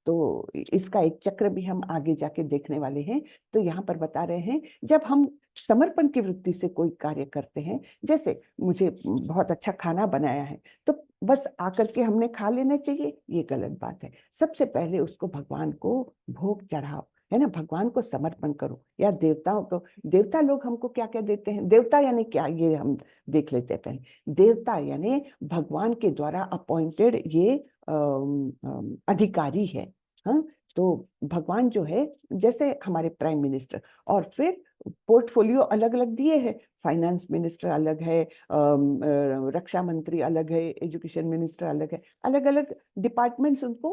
तो इसका एक चक्र भी हम आगे जाके देखने वाले हैं। तो यहाँ पर बता रहे हैं, जब हम समर्पण की वृत्ति से कोई कार्य करते हैं, जैसे मुझे बहुत अच्छा खाना बनाया है, तो बस आकर के हमने खा लेना चाहिए, ये गलत बात है। सबसे पहले उसको भगवान को भोग चढ़ाओ, है ना, भगवान को समर्पण करो, या देवताओं को। देवता लोग हमको क्या क्या देते हैं? देवता यानी क्या, ये हम देख लेते हैं पहले। देवता यानी भगवान के द्वारा अपॉइंटेड ये अधिकारी है। हाँ, तो भगवान जो है, जैसे हमारे प्राइम मिनिस्टर, और फिर पोर्टफोलियो अलग अलग दिए हैं। फाइनेंस मिनिस्टर अलग है, रक्षा मंत्री अलग है, एजुकेशन मिनिस्टर अलग है, अलग अलग डिपार्टमेंट्स उनको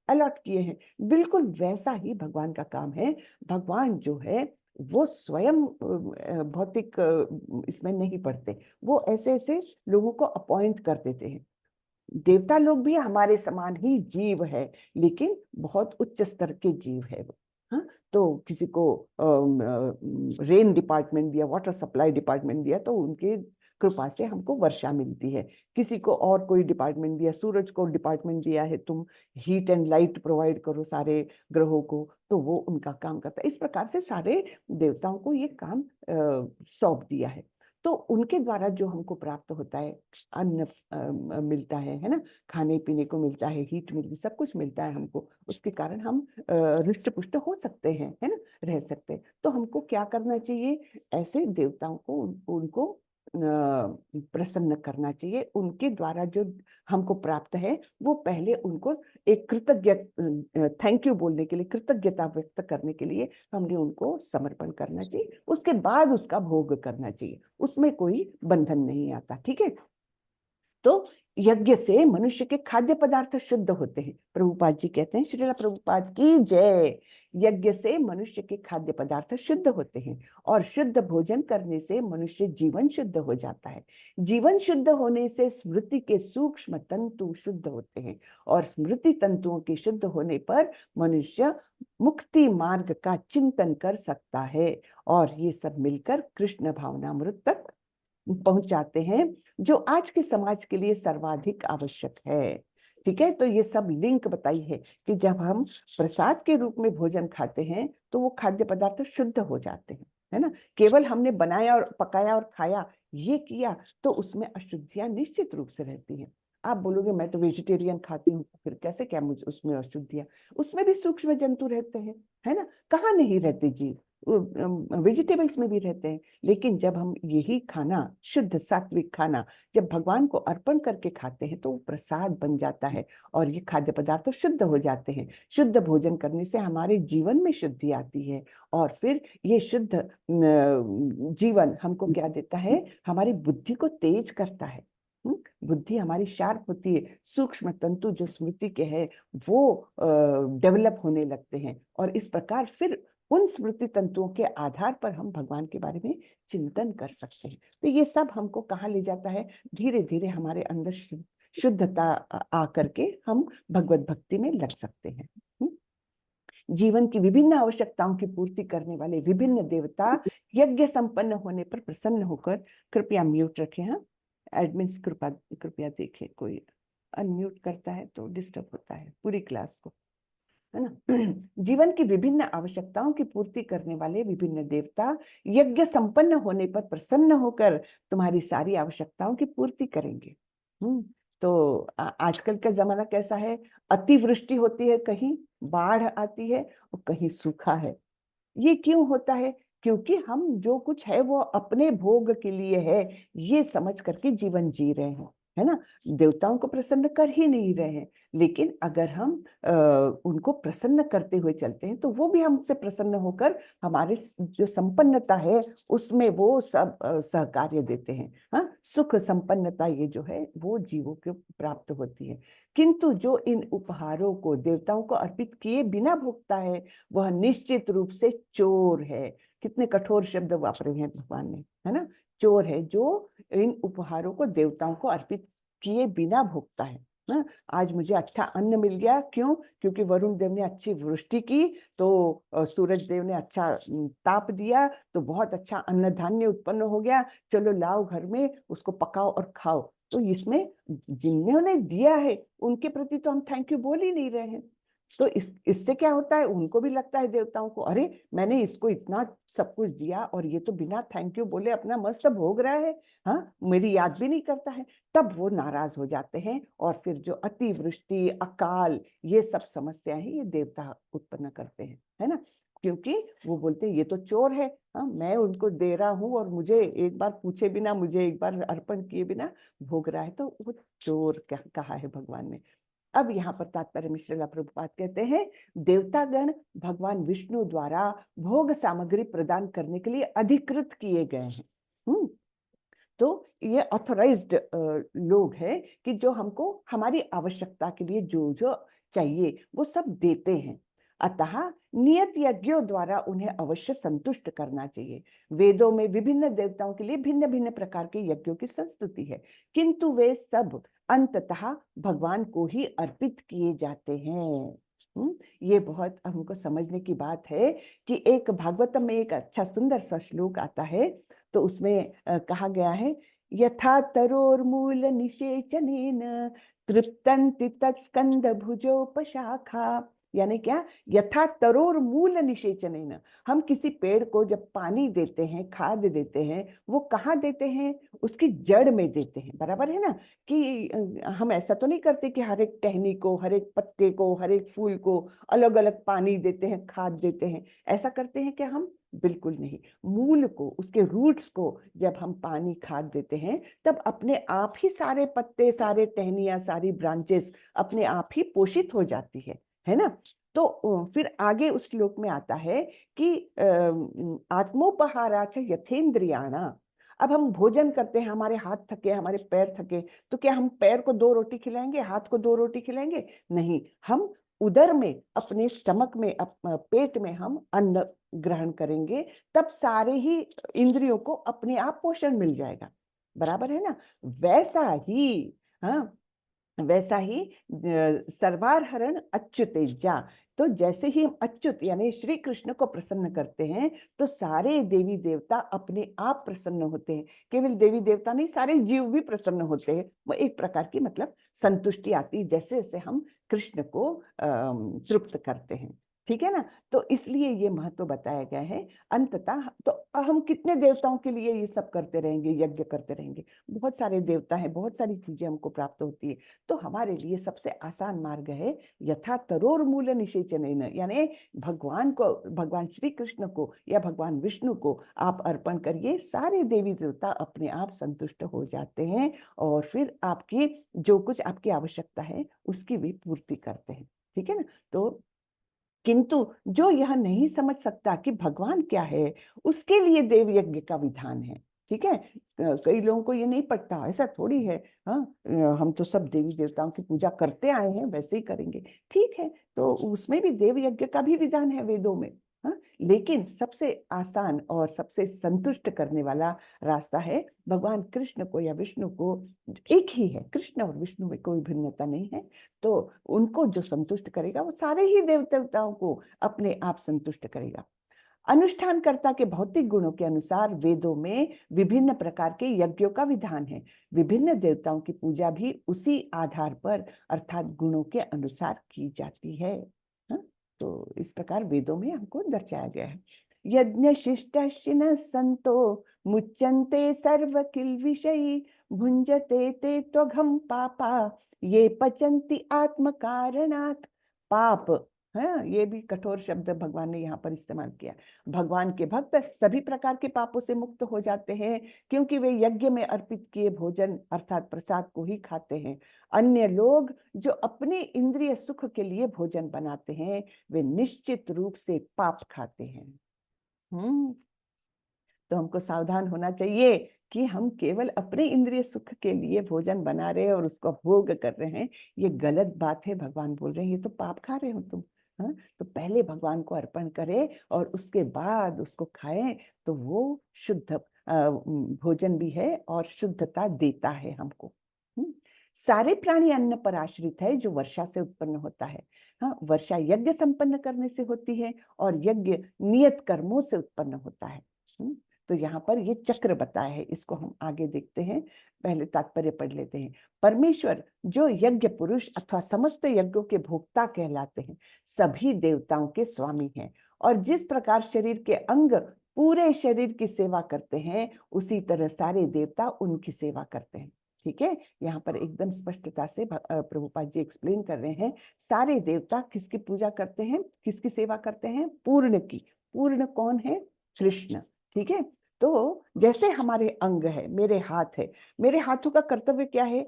अलॉट किए हैं। बिल्कुल वैसा ही भगवान का काम है। भगवान जो है वो स्वयं भौतिक इसमें नहीं पढ़ते, वो ऐसे ऐसे लोगों को अपॉइंट कर देते हैं। देवता लोग भी हमारे समान ही जीव है, लेकिन बहुत उच्च स्तर के जीव है वो। हाँ, तो किसी को रेन डिपार्टमेंट दिया, वाटर सप्लाई डिपार्टमेंट दिया, तो उनके कृपा से हमको वर्षा मिलती है। किसी को और कोई डिपार्टमेंट दिया, सूरज को डिपार्टमेंट दिया है, तुम हीट एंड लाइट प्रोवाइड करो सारे ग्रहों को, तो वो उनका काम करता है। इस प्रकार से सारे देवताओं को ये काम सौंप दिया है। तो उनके द्वारा जो हमको प्राप्त होता है, अन्न मिलता है ना, खाने पीने को मिलता है, हीट मिलती, सब कुछ मिलता है हमको, उसके कारण हम हृष्ट पुष्ट हो सकते हैं, है ना, रह सकते हैं। तो हमको क्या करना चाहिए? ऐसे देवताओं को उनको प्रसन्न करना चाहिए। उनके द्वारा जो हमको प्राप्त है, वो पहले उनको एक कृतज्ञ थैंक यू बोलने के लिए, कृतज्ञता व्यक्त करने के लिए हमने उनको समर्पण करना चाहिए। उसके बाद उसका भोग करना चाहिए, उसमें कोई बंधन नहीं आता। ठीक है। तो यज्ञ से मनुष्य के खाद्य पदार्थ शुद्ध होते हैं। प्रभुपाद जी कहते हैं, श्रीला प्रभुपाद की जय, यज्ञ से मनुष्य के खाद्य पदार्थ शुद्ध होते हैं, और शुद्ध भोजन करने से मनुष्य जीवन शुद्ध हो जाता है। जीवन शुद्ध होने से स्मृति के सूक्ष्म तंतु शुद्ध होते हैं, और स्मृति तंतुओं के शुद्ध होने पर मनुष्य मुक्ति मार्ग का चिंतन कर सकता है, और ये सब मिलकर कृष्ण भावनामृत तक पहुंचाते हैं, जो आज के समाज के लिए सर्वाधिक आवश्यक है। ठीक है। तो ये सब लिंक बताई है कि जब हम प्रसाद के रूप में भोजन खाते हैं, तो वो खाद्य पदार्थ शुद्ध हो जाते हैं, है ना। केवल हमने बनाया और पकाया और खाया, ये किया, तो उसमें अशुद्धियां निश्चित रूप से रहती हैं। आप बोलोगे मैं तो वेजिटेरियन खाती हूँ, फिर कैसे, क्या मुझे उसमें अशुद्धियां? उसमें भी सूक्ष्म जंतु रहते हैं, है ना, कहाँ नहीं रहते जीव, वेजिटेबल्स में भी रहते हैं। लेकिन जब हम यही खाना, शुद्ध सात्विक खाना, जब भगवान को अर्पण करके खाते हैं तो वो प्रसाद बन जाता है और ये खाद्य पदार्थ शुद्ध हो जाते हैं। शुद्ध भोजन करने से हमारे जीवन में शुद्धि आती है और फिर ये शुद्ध जीवन हमको क्या देता है, हमारी बुद्धि को तेज करता है। बुद्धि हमारी शार्प होती है, सूक्ष्म तंतु जो स्मृति के हैं वो डेवलप होने लगते हैं और इस प्रकार फिर उन स्मृति तंतुओं के आधार पर हम भगवान के बारे में चिंतन कर सकते हैं। तो ये सब हमको कहाँ ले जाता है, धीरे धीरे हमारे अंदर शुद्धता आ करके हम भगवत भक्ति में लग सकते हैं। जीवन की विभिन्न आवश्यकताओं की पूर्ति करने वाले विभिन्न देवता यज्ञ संपन्न होने पर प्रसन्न होकर, कृपया म्यूट रखें, हाँ एडमिन्स कृपया देखें, कोई अनम्यूट करता है तो डिस्टर्ब होता है पूरी क्लास को, है ना। जीवन की विभिन्न आवश्यकताओं की पूर्ति करने वाले विभिन्न देवता यज्ञ संपन्न होने पर प्रसन्न होकर तुम्हारी सारी आवश्यकताओं की पूर्ति करेंगे। तो आजकल का जमाना कैसा है, अतिवृष्टि होती है, कहीं बाढ़ आती है और कहीं सूखा है। ये क्यों होता है? क्योंकि हम जो कुछ है वो अपने भोग के लिए है, ये समझ करके जीवन जी रहे हैं, है ना। देवताओं को प्रसन्न कर ही नहीं रहे हैं। लेकिन अगर हम उनको प्रसन्न करते हुए चलते हैं तो वो भी हमसे प्रसन्न होकर हमारे जो संपन्नता है उसमें वो सब सहकार्य देते हैं। हाँ, सुख संपन्नता ये जो है वो जीवों को प्राप्त होती है। किंतु जो इन उपहारों को देवताओं को अर्पित किए बिना भोगता है वह निश्चित रूप से चोर है। कितने कठोर शब्द वापरे हैं भगवान ने, है ना। चोर है जो इन उपहारों को देवताओं को अर्पित किए बिना भोगता है। ना, आज मुझे अच्छा अन्न मिल गया, क्यों? क्योंकि वरुण देव ने अच्छी वृष्टि की, तो सूरज देव ने अच्छा ताप दिया, तो बहुत अच्छा अन्न धान्य उत्पन्न हो गया, चलो लाओ घर में उसको पकाओ और खाओ। तो इसमें जिन्होंने दिया है उनके प्रति तो हम थैंक यू बोल ही नहीं रहे हैं। तो इससे क्या होता है, उनको भी लगता है देवताओं को, अरे मैंने इसको इतना सब कुछ दिया और ये तो बिना थैंक यू बोले अपना मस्त भोग रहा है, हाँ मेरी याद भी नहीं करता है। तब वो नाराज हो जाते हैं और फिर जो अतिवृष्टि, अकाल, ये सब समस्याएं हैं, ये देवता उत्पन्न करते हैं, है ना। क्योंकि वो बोलते हैं ये तो चोर है, हाँ मैं उनको दे रहा हूँ और मुझे एक बार पूछे बिना, मुझे एक बार अर्पण किए बिना भोग रहा है, तो वो चोर क्या कहा है भगवान ने। अब यहाँ पर तात्पर्य में श्रीला प्रभुपाद कहते हैं, देवतागण भगवान विष्णु द्वारा भोग सामग्री प्रदान करने के लिए अधिकृत किए गए हैं। तो ये ऑथोराइज्ड लोग हैं कि जो हमको हमारी आवश्यकता के लिए जो जो चाहिए वो सब देते हैं। अतः नियत यज्ञों द्वारा उन्हें अवश्य संतुष्ट करना चाहिए। वेदों में विभिन्न देवताओं के लिए भिन्न भिन्न प्रकार के यज्ञों की संस्तुति है, किंतु वे सब अंततः भगवान को ही अर्पित किए जाते हैं। ये बहुत हमको समझने की बात है कि एक भागवतम में एक अच्छा सुंदर सा श्लोक आता है, तो उसमें कहा गया है, यथा तरोर्मूल निषेचनेन तृप्तन्ति तत्स्कंद भुजोपशाखा। यानी क्या, यथा तरोर मूल निषेचनेन, हम किसी पेड़ को जब पानी देते हैं, खाद देते हैं, वो कहाँ देते हैं, उसकी जड़ में देते हैं, बराबर है ना। कि हम ऐसा तो नहीं करते कि हर एक टहनी को, हर एक पत्ते को, हर एक फूल को अलग अलग पानी देते हैं, खाद देते हैं, ऐसा करते हैं क्या हम? बिल्कुल नहीं। मूल को, उसके रूट्स को जब हम पानी खाद देते हैं तब अपने आप ही सारे पत्ते, सारे टहनियां, सारी ब्रांचेस अपने आप ही पोषित हो जाती है ना। तो फिर आगे उस श्लोक में आता है कि आत्मोपहाराच यथेंद्रियाणा। अब हम भोजन करते हैं, हमारे हाथ थके, हमारे पैर थके, तो क्या हम पैर को 2 रोटी खिलाएंगे, हाथ को 2 रोटी खिलाएंगे? नहीं, हम उदर में, अपने स्टमक में, पेट में हम अन्न ग्रहण करेंगे, तब सारे ही इंद्रियों को अपने आप पोषण मिल जाएगा, बराबर है ना। वैसा ही, हाँ वैसा ही सर्वार हरण अच्युतेजा। तो जैसे ही हम अच्युत यानी श्री कृष्ण को प्रसन्न करते हैं तो सारे देवी देवता अपने आप प्रसन्न होते हैं। केवल देवी देवता नहीं, सारे जीव भी प्रसन्न होते हैं। वो एक प्रकार की मतलब संतुष्टि आती है जैसे जैसे हम कृष्ण को तृप्त करते हैं। ठीक है ना। तो इसलिए ये महत्व बताया गया है। अंततः तो हम कितने देवताओं के लिए ये सब करते रहेंगे, यज्ञ करते रहेंगे। बहुत सारे देवता हैं, बहुत सारी चीजें हमको प्राप्त होती है। तो हमारे लिए सबसे आसान मार्ग है यथा तरोर मूल निषेचन, यानी भगवान को, भगवान श्री कृष्ण को या भगवान विष्णु को आप अर्पण करिए। सारे देवी देवता अपने आप संतुष्ट हो जाते हैं और फिर आपकी जो कुछ आपकी आवश्यकता है उसकी भी पूर्ति करते हैं। ठीक है ना। तो किंतु जो यह नहीं समझ सकता कि भगवान क्या है, उसके लिए देव यज्ञ का विधान है। ठीक है। कई लोगों को ये नहीं पड़ता, ऐसा थोड़ी है। हाँ, हम तो सब देवी देवताओं की पूजा करते आए हैं, वैसे ही करेंगे। ठीक है। तो उसमें भी देव यज्ञ का भी विधान है वेदों में। हाँ, लेकिन सबसे आसान और सबसे संतुष्ट करने वाला रास्ता है भगवान कृष्ण को या विष्णु को। एक ही है, कृष्ण और विष्णु में कोई भिन्नता नहीं है। तो उनको जो संतुष्ट करेगा वो सारे ही देव देवताओं को अपने आप संतुष्ट करेगा। अनुष्ठानकर्ता के भौतिक गुणों के अनुसार वेदों में विभिन्न प्रकार के यज्ञों का विधान है। विभिन्न देवताओं की पूजा भी उसी आधार पर अर्थात गुणों के अनुसार की जाती है। हाँ? तो इस प्रकार वेदों में हमको दर्शाया गया है। यज्ञ शिष्टशिन संतो मुच्यन्ते सर्व किल विषयी भुंजते ते त्वघम पापा ये पचंती आत्म कारणात्। पाप, हाँ, ये भी कठोर शब्द भगवान ने यहाँ पर इस्तेमाल किया। भगवान के भक्त सभी प्रकार के पापों से मुक्त हो जाते हैं क्योंकि वे यज्ञ में अर्पित किए भोजन अर्थात प्रसाद को ही खाते हैं। अन्य लोग जो अपने इंद्रिय सुख के लिए भोजन बनाते हैं वे निश्चित रूप से पाप खाते हैं। तो हमको सावधान होना चाहिए कि हम केवल अपने इंद्रिय सुख के लिए भोजन बना रहे हैं और उसको भोग कर रहे हैं, ये गलत बात है। भगवान बोल रहे हैं ये तो पाप खा रहे हो तुम। हाँ, तो पहले भगवान को अर्पण करें और उसके बाद उसको खाएं, तो वो शुद्ध भोजन भी है और शुद्धता देता है हमको। सारे प्राणी अन्न पर आश्रित है जो वर्षा से उत्पन्न होता है। हाँ, वर्षा यज्ञ संपन्न करने से होती है और यज्ञ नियत कर्मों से उत्पन्न होता है। तो यहाँ पर ये चक्र बताया है, इसको हम आगे देखते हैं। पहले तात्पर्य पढ़ लेते हैं। परमेश्वर जो यज्ञ पुरुष अथवा समस्त यज्ञों के भोक्ता कहलाते हैं, सभी देवताओं के स्वामी हैं और जिस प्रकार शरीर के अंग पूरे शरीर की सेवा करते हैं उसी तरह सारे देवता उनकी सेवा करते हैं। ठीक है। यहाँ पर एकदम स्पष्टता से प्रभुपाद जी एक्सप्लेन कर रहे हैं। सारे देवता किसकी पूजा करते हैं, किसकी सेवा करते हैं? पूर्ण की। पूर्ण कौन है? कृष्ण। ठीक है। तो जैसे हमारे अंग है, मेरे हाथ है, मेरे हाथों का कर्तव्य क्या है?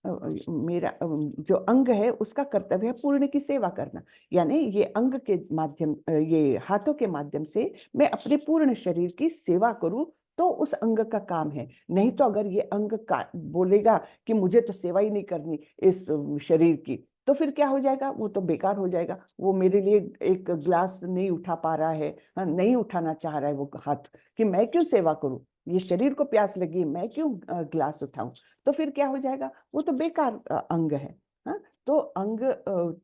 मेरा जो अंग है उसका कर्तव्य है पूर्ण की सेवा करना। यानी ये अंग के माध्यम, ये हाथों के माध्यम से मैं अपने पूर्ण शरीर की सेवा करूं तो उस अंग का काम है। नहीं तो अगर ये अंग का बोलेगा कि मुझे तो सेवा ही नहीं करनी इस शरीर की, तो फिर क्या हो जाएगा? वो तो बेकार हो जाएगा। वो मेरे लिए एक ग्लास नहीं उठा पा रहा है, हाँ, नहीं उठाना चाह रहा है वो हाथ, कि मैं क्यों सेवा करूं? ये शरीर को प्यास लगी, मैं क्यों ग्लास उठाऊं? तो फिर क्या हो जाएगा? वो तो बेकार अंग है। हाँ, तो अंग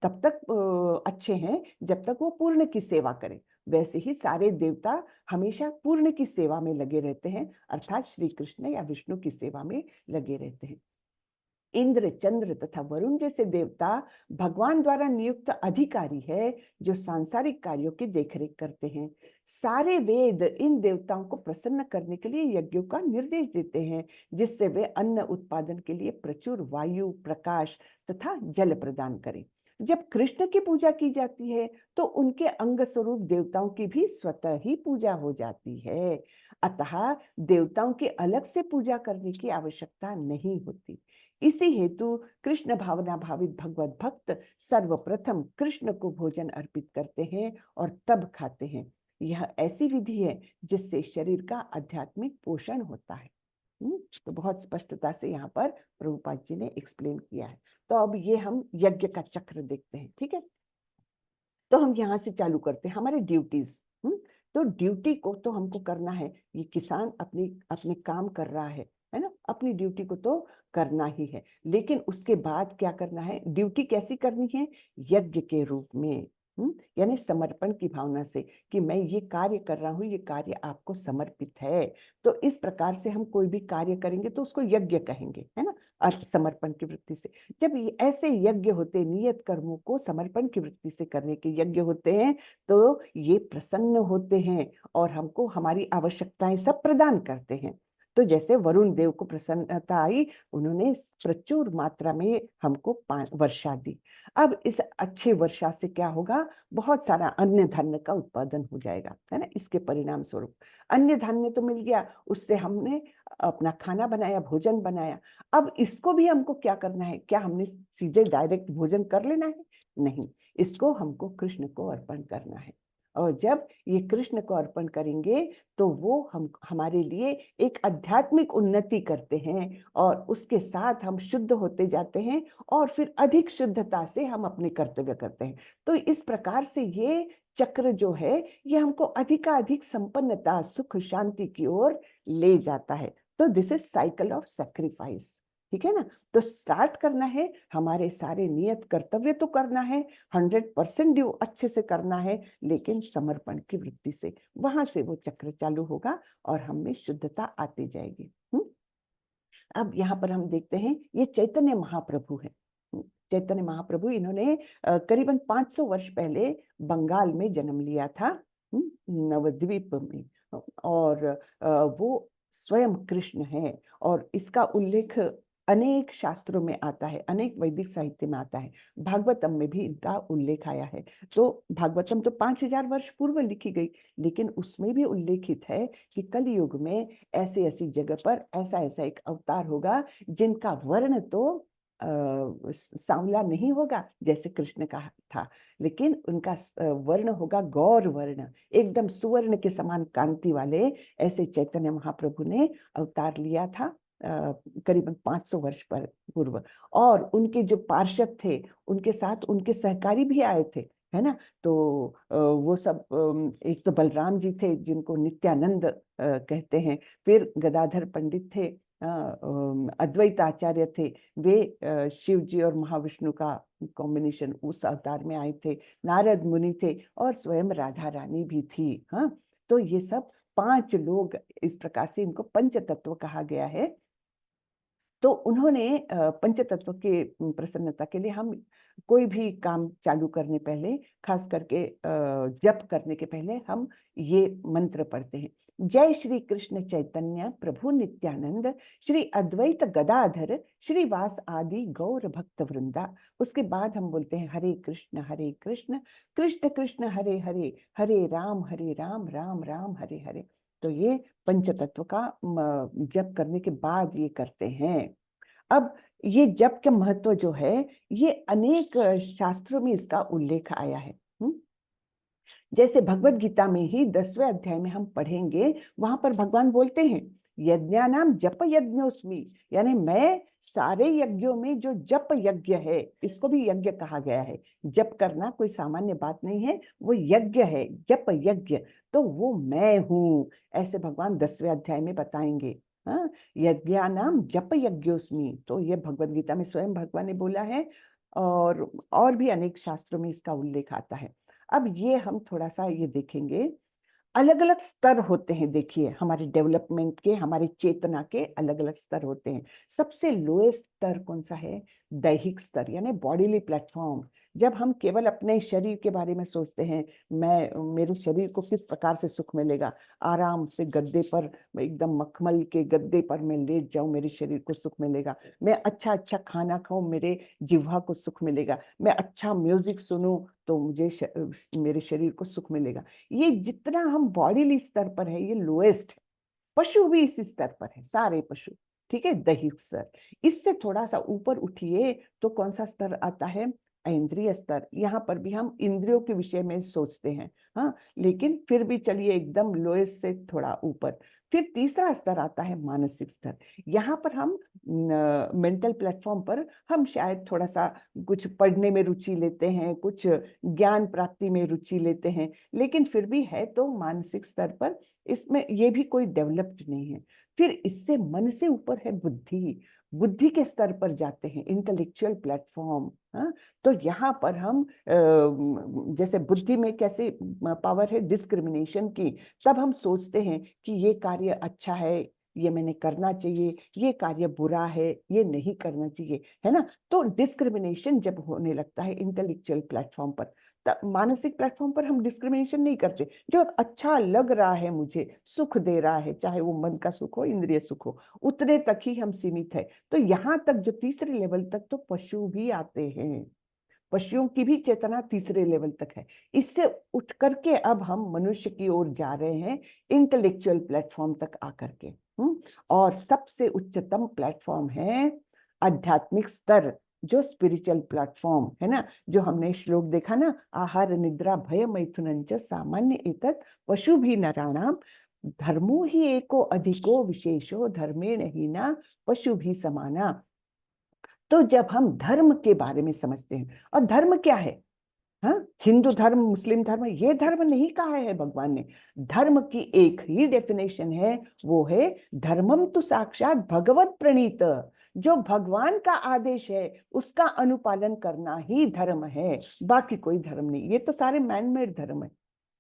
तब तक अच्छे हैं जब तक वो पूर्ण की सेवा करें। वैसे ही सारे देवता हमेशा पूर्ण की सेवा में लगे रहते हैं, अर्थात श्री कृष्ण या विष्णु की सेवा में लगे रहते हैं। इंद्र, चंद्र तथा वरुण जैसे देवता भगवान द्वारा नियुक्त अधिकारी है जो सांसारिक कार्यों की देखरेख करते हैं। सारे वेद इन देवताओं को प्रसन्न करने के लिए यज्ञों का निर्देश देते हैं जिससे वे अन्न उत्पादन के लिए प्रचुर वायु, प्रकाश तथा जल प्रदान करें। जब कृष्ण की पूजा की जाती है तो उनके अंग स्वरूप देवताओं की भी स्वतः ही पूजा हो जाती है। अतः देवताओं की अलग से पूजा करने की आवश्यकता नहीं होती। इसी हेतु कृष्ण भावना भावित भगवत भक्त सर्वप्रथम कृष्ण को भोजन अर्पित करते हैं और तब खाते हैं। यह ऐसी विधि है जिससे शरीर का आध्यात्मिक पोषण होता है। तो बहुत स्पष्टता से यहाँ पर प्रभुपाद जी ने एक्सप्लेन किया है। तो अब ये हम यज्ञ का चक्र देखते हैं। ठीक है। तो हम यहाँ से चालू करते हैं हमारे ड्यूटीज। तो ड्यूटी को तो हमको करना है। ये किसान अपनी अपने काम कर रहा है ना, अपनी ड्यूटी को तो करना ही है। लेकिन उसके बाद क्या करना है? ड्यूटी कैसी करनी है? यज्ञ के रूप में। यानी समर्पण की भावना से कि मैं ये कार्य कर रहा हूँ, ये कार्य आपको समर्पित है। तो इस प्रकार से हम कोई भी कार्य करेंगे तो उसको यज्ञ कहेंगे, है ना, समर्पण की वृत्ति से। जब ये ऐसे यज्ञ होते, नियत कर्मों को समर्पण की वृत्ति से करने के यज्ञ होते हैं, तो ये प्रसन्न होते हैं और हमको हमारी आवश्यकताएं सब प्रदान करते हैं। तो जैसे वरुण देव को प्रसन्नता आई, उन्होंने प्रचुर मात्रा में हमको वर्षा दी। अब इस अच्छी वर्षा से क्या होगा, बहुत सारा अन्य धान्य का उत्पादन हो जाएगा, है ना। इसके परिणाम स्वरूप अन्य धान्य तो मिल गया, उससे हमने अपना खाना बनाया, भोजन बनाया। अब इसको भी हमको क्या करना है, क्या हमने सीधे डायरेक्ट भोजन कर लेना है? नहीं, इसको हमको कृष्ण को अर्पण करना है। और जब ये कृष्ण को अर्पण करेंगे तो वो हम हमारे लिए एक आध्यात्मिक उन्नति करते हैं और उसके साथ हम शुद्ध होते जाते हैं और फिर अधिक शुद्धता से हम अपने कर्तव्य करते हैं। तो इस प्रकार से ये चक्र जो है, ये हमको अधिकाधिक संपन्नता, सुख, शांति की ओर ले जाता है। तो this is cycle of sacrifice, ठीक है ना। तो स्टार्ट करना है, हमारे सारे नियत कर्तव्य तो करना है, 100% ड्यू अच्छे से करना है, लेकिन समर्पण की वृत्ति से। वहां से वो चक्र चालू होगा और हम में शुद्धता आती जाएगी। अब यहाँ पर हम देखते हैं, ये चैतन्य महाप्रभु है। चैतन्य महाप्रभु, इन्होंने करीबन 500 वर्ष पहले बंगाल में जन्म लिया था, नवद्वीप में। और वो स्वयं कृष्ण है और इसका उल्लेख अनेक शास्त्रों में आता है, अनेक वैदिक साहित्य में आता है। भागवतम में भी इनका उल्लेख आया है। तो भागवतम तो 5000 वर्ष पूर्व लिखी गई, लेकिन उसमें भी उल्लेखित है कि कलयुग में ऐसी ऐसी जगह पर ऐसा ऐसा एक अवतार होगा जिनका वर्ण तो सांवला नहीं होगा जैसे कृष्ण का था, लेकिन उनका वर्ण होगा गौर वर्ण, एकदम सुवर्ण के समान कांति वाले। ऐसे चैतन्य महाप्रभु ने अवतार लिया था करीबन 500 वर्ष पर पूर्व। और उनके जो पार्षद थे, उनके साथ उनके सहकारी भी आए थे, है ना। तो वो सब, एक तो बलराम जी थे जिनको नित्यानंद कहते हैं, फिर गदाधर पंडित थे, अद्वैत आचार्य थे, वे शिव जी और महाविष्णु का कॉम्बिनेशन उस अवतार में आए थे, नारद मुनि थे और स्वयं राधा रानी भी थी। हाँ, तो ये सब 5 लोग, इस प्रकार से इनको पंच तत्व कहा गया है। तो उन्होंने पंचतत्व के प्रसन्नता के लिए हम कोई भी काम चालू करने पहले, खास करके जप करने के पहले हम ये मंत्र पढ़ते हैं, जय श्री कृष्ण चैतन्य प्रभु नित्यानंद श्री अद्वैत गदाधर श्रीवास आदि गौर भक्त वृंदा। उसके बाद हम बोलते हैं हरे कृष्ण कृष्ण कृष्ण हरे हरे, हरे राम राम राम हरे हरे। तो ये पंचतत्व का जप करने के बाद ये करते हैं। अब ये जप का महत्व जो है, ये अनेक शास्त्रों में इसका उल्लेख आया है। जैसे भगवत गीता में ही 10वें अध्याय में हम पढ़ेंगे, वहां पर भगवान बोलते हैं यज्ञानाम जप यज्ञोस्मि, यानी मैं सारे यज्ञों में जो जप यज्ञ है, इसको भी यज्ञ कहा गया है। जप करना कोई सामान्य बात नहीं है, वो यज्ञ है, जप यज्ञ, तो वो मैं हूं, ऐसे भगवान 10वें अध्याय में बताएंगे। हाँ, यज्ञानाम जप यज्ञोस्मि, तो ये भगवत गीता में स्वयं भगवान ने बोला है और भी अनेक शास्त्रों में इसका उल्लेख आता है। अब ये हम थोड़ा सा ये देखेंगे, अलग अलग स्तर होते हैं। देखिए, हमारे डेवलपमेंट के, हमारे चेतना के अलग अलग स्तर होते हैं। सबसे लोएस्ट स्तर कौन सा है? दैहिक स्तर, यानी बॉडीली प्लेटफॉर्म। जब हम केवल अपने शरीर के बारे में सोचते हैं, मेरे शरीर को किस प्रकार से सुख मिलेगा, आराम से गद्दे पर, एकदम मखमल के गद्दे पर मैं लेट जाऊं, मेरे शरीर को सुख मिलेगा, मैं अच्छा अच्छा खाना खाऊं, मेरे जिह्वा को सुख मिलेगा, मैं अच्छा म्यूजिक सुनूं तो मुझे मेरे शरीर को सुख मिलेगा। ये जितना हम बॉडीली स्तर पर है, ये लोएस्ट है। पशु भी इस स्तर पर है, सारे पशु, ठीक है, दैहिक स्तर। इससे थोड़ा सा ऊपर उठिए तो कौन सा स्तर आता है? इंद्रिय स्तर। यहाँ पर भी हम इंद्रियों के विषय में सोचते हैं, हाँ, लेकिन फिर भी चलिए एकदम लोएस्ट से थोड़ा ऊपर। फिर तीसरा स्तर आता है मानसिक स्तर। यहाँ पर हम मेंटल प्लेटफॉर्म पर हम शायद थोड़ा सा कुछ पढ़ने में रुचि लेते हैं, कुछ ज्ञान प्राप्ति में रुचि लेते हैं, लेकिन फिर भी है तो मानसिक स्तर पर इसमें ये भी कोई डेवलप्ड नहीं है। फिर इससे मन से ऊपर है बुद्धि, बुद्धि के स्तर पर जाते हैं, इंटेलेक्चुअल प्लेटफॉर्म। हाँ, तो यहाँ पर हम जैसे बुद्धि में कैसे पावर है डिस्क्रिमिनेशन की, तब हम सोचते हैं कि ये कार्य अच्छा है, ये मैंने करना चाहिए, ये कार्य बुरा है, ये नहीं करना चाहिए, है ना। तो डिस्क्रिमिनेशन जब होने लगता है इंटेलेक्चुअल प्लेटफॉर्म पर, मानसिक प्लेटफॉर्म पर हम डिस्क्रिमिनेशन नहीं करते। जो अच्छा लग रहा है, मुझे सुख दे रहा है, चाहे वो मन का सुख हो, इंद्रिय सुख हो, उतने तक ही हम सीमित है। तो यहाँ तक जो तीसरे लेवल तक तो पशु भी आते हैं, पशुओं की भी चेतना तीसरे लेवल तक है। इससे उठ करके अब हम मनुष्य की ओर जा रहे हैं, इंटेलेक्चुअल प्लेटफॉर्म तक आकर के। और सबसे उच्चतम प्लेटफॉर्म है आध्यात्मिक स्तर, जो स्पिरिचुअल प्लेटफॉर्म है ना, जो हमने श्लोक देखा ना, आहार निद्रा भय मैथुनं च सामान्य एतत् पशु भी नराणाम धर्मो ही एको अधिको विशेषो धर्मेण हीना पशु भी समाना। तो जब हम धर्म के बारे में समझते हैं, और धर्म क्या है, हाँ, हिंदू धर्म, मुस्लिम धर्म, ये धर्म नहीं कहा है भगवान ने। धर्म की एक ही डेफिनेशन है, वो है धर्मम तो साक्षात भगवत प्रणीत। जो भगवान का आदेश है उसका अनुपालन करना ही धर्म है, बाकी कोई धर्म नहीं। ये तो सारे मैन मेड धर्म है।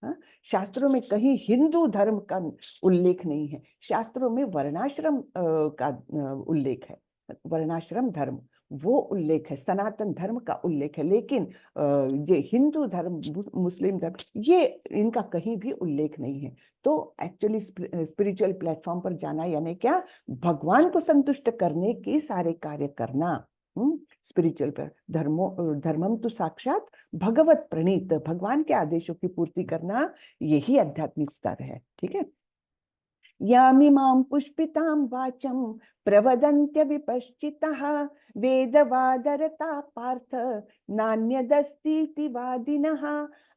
हाँ? शास्त्रों में कहीं हिंदू धर्म का उल्लेख नहीं है, शास्त्रों में वर्णाश्रम का उल्लेख है, वर्णाश्रम धर्म वो उल्लेख है, सनातन धर्म का उल्लेख है। लेकिन ये हिंदू धर्म, मुस्लिम धर्म, ये इनका कहीं भी उल्लेख नहीं है। तो एक्चुअली स्पिरिचुअल प्लेटफॉर्म पर जाना यानी क्या, भगवान को संतुष्ट करने के सारे कार्य करना। स्पिरिचुअल धर्मम तो साक्षात भगवत प्रणीत, भगवान के आदेशों की पूर्ति करना, यही आध्यात्मिक स्तर है। ठीक है। यामिमां पुष्पितां वाचं प्रवदन्त्य विपश्चितः वेदवादरता पार्थ नान्यदस्तीति वादिनः।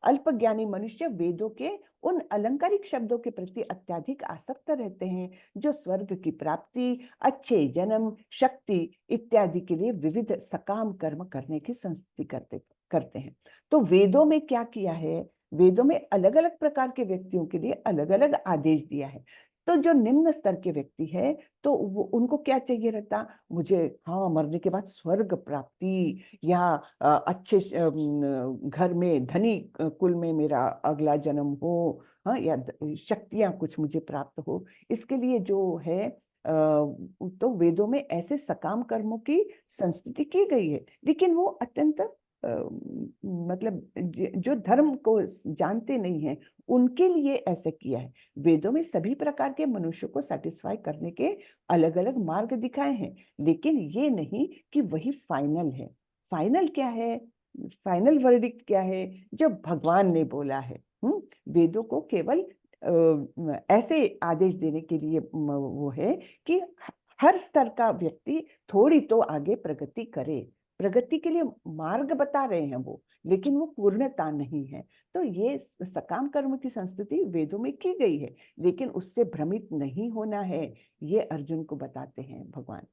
अल्पज्ञानी मनुष्य वेदों के उन अलंकारिक शब्दों के प्रति अत्यधिक आसक्त रहते हैं, जो स्वर्ग की प्राप्ति, अच्छे जन्म, शक्ति इत्यादि के लिए विविध सकाम कर्म करने की संस्तुति करते हैं। तो वेदों में क्या किया है, वेदों में अलग अलग प्रकार के व्यक्तियों के लिए अलग अलग आदेश दिया है। तो जो निम्न स्तर के व्यक्ति है, तो उनको क्या चाहिए रहता, मुझे हाँ मरने के बाद स्वर्ग प्राप्ति, या अच्छे घर में धनी कुल में मेरा अगला जन्म हो, हाँ, या शक्तियां कुछ मुझे प्राप्त हो। इसके लिए जो है तो वेदों में ऐसे सकाम कर्मों की संस्तुति की गई है। लेकिन वो अत्यंत मतलब जो धर्म को जानते नहीं है उनके लिए ऐसे किया है। वेदों में सभी प्रकार के मनुष्य को सेटिस्फाई करने के अलग अलग मार्ग दिखाए हैं, लेकिन ये नहीं कि वही फाइनल है। फाइनल क्या है, फाइनल वर्डिक्ट क्या है, जो भगवान ने बोला है। वेदों को केवल ऐसे आदेश देने के लिए वो है कि हर स्तर का व्यक्ति थोड़ी तो आगे प्रगति करे, प्रगति के लिए मार्ग बता रहे हैं वो, लेकिन वो पूर्णता नहीं है। तो ये सकाम कर्म की संस्तुति वेदों में की गई है, लेकिन उससे भ्रमित नहीं होना है, ये अर्जुन को बताते हैं भगवान।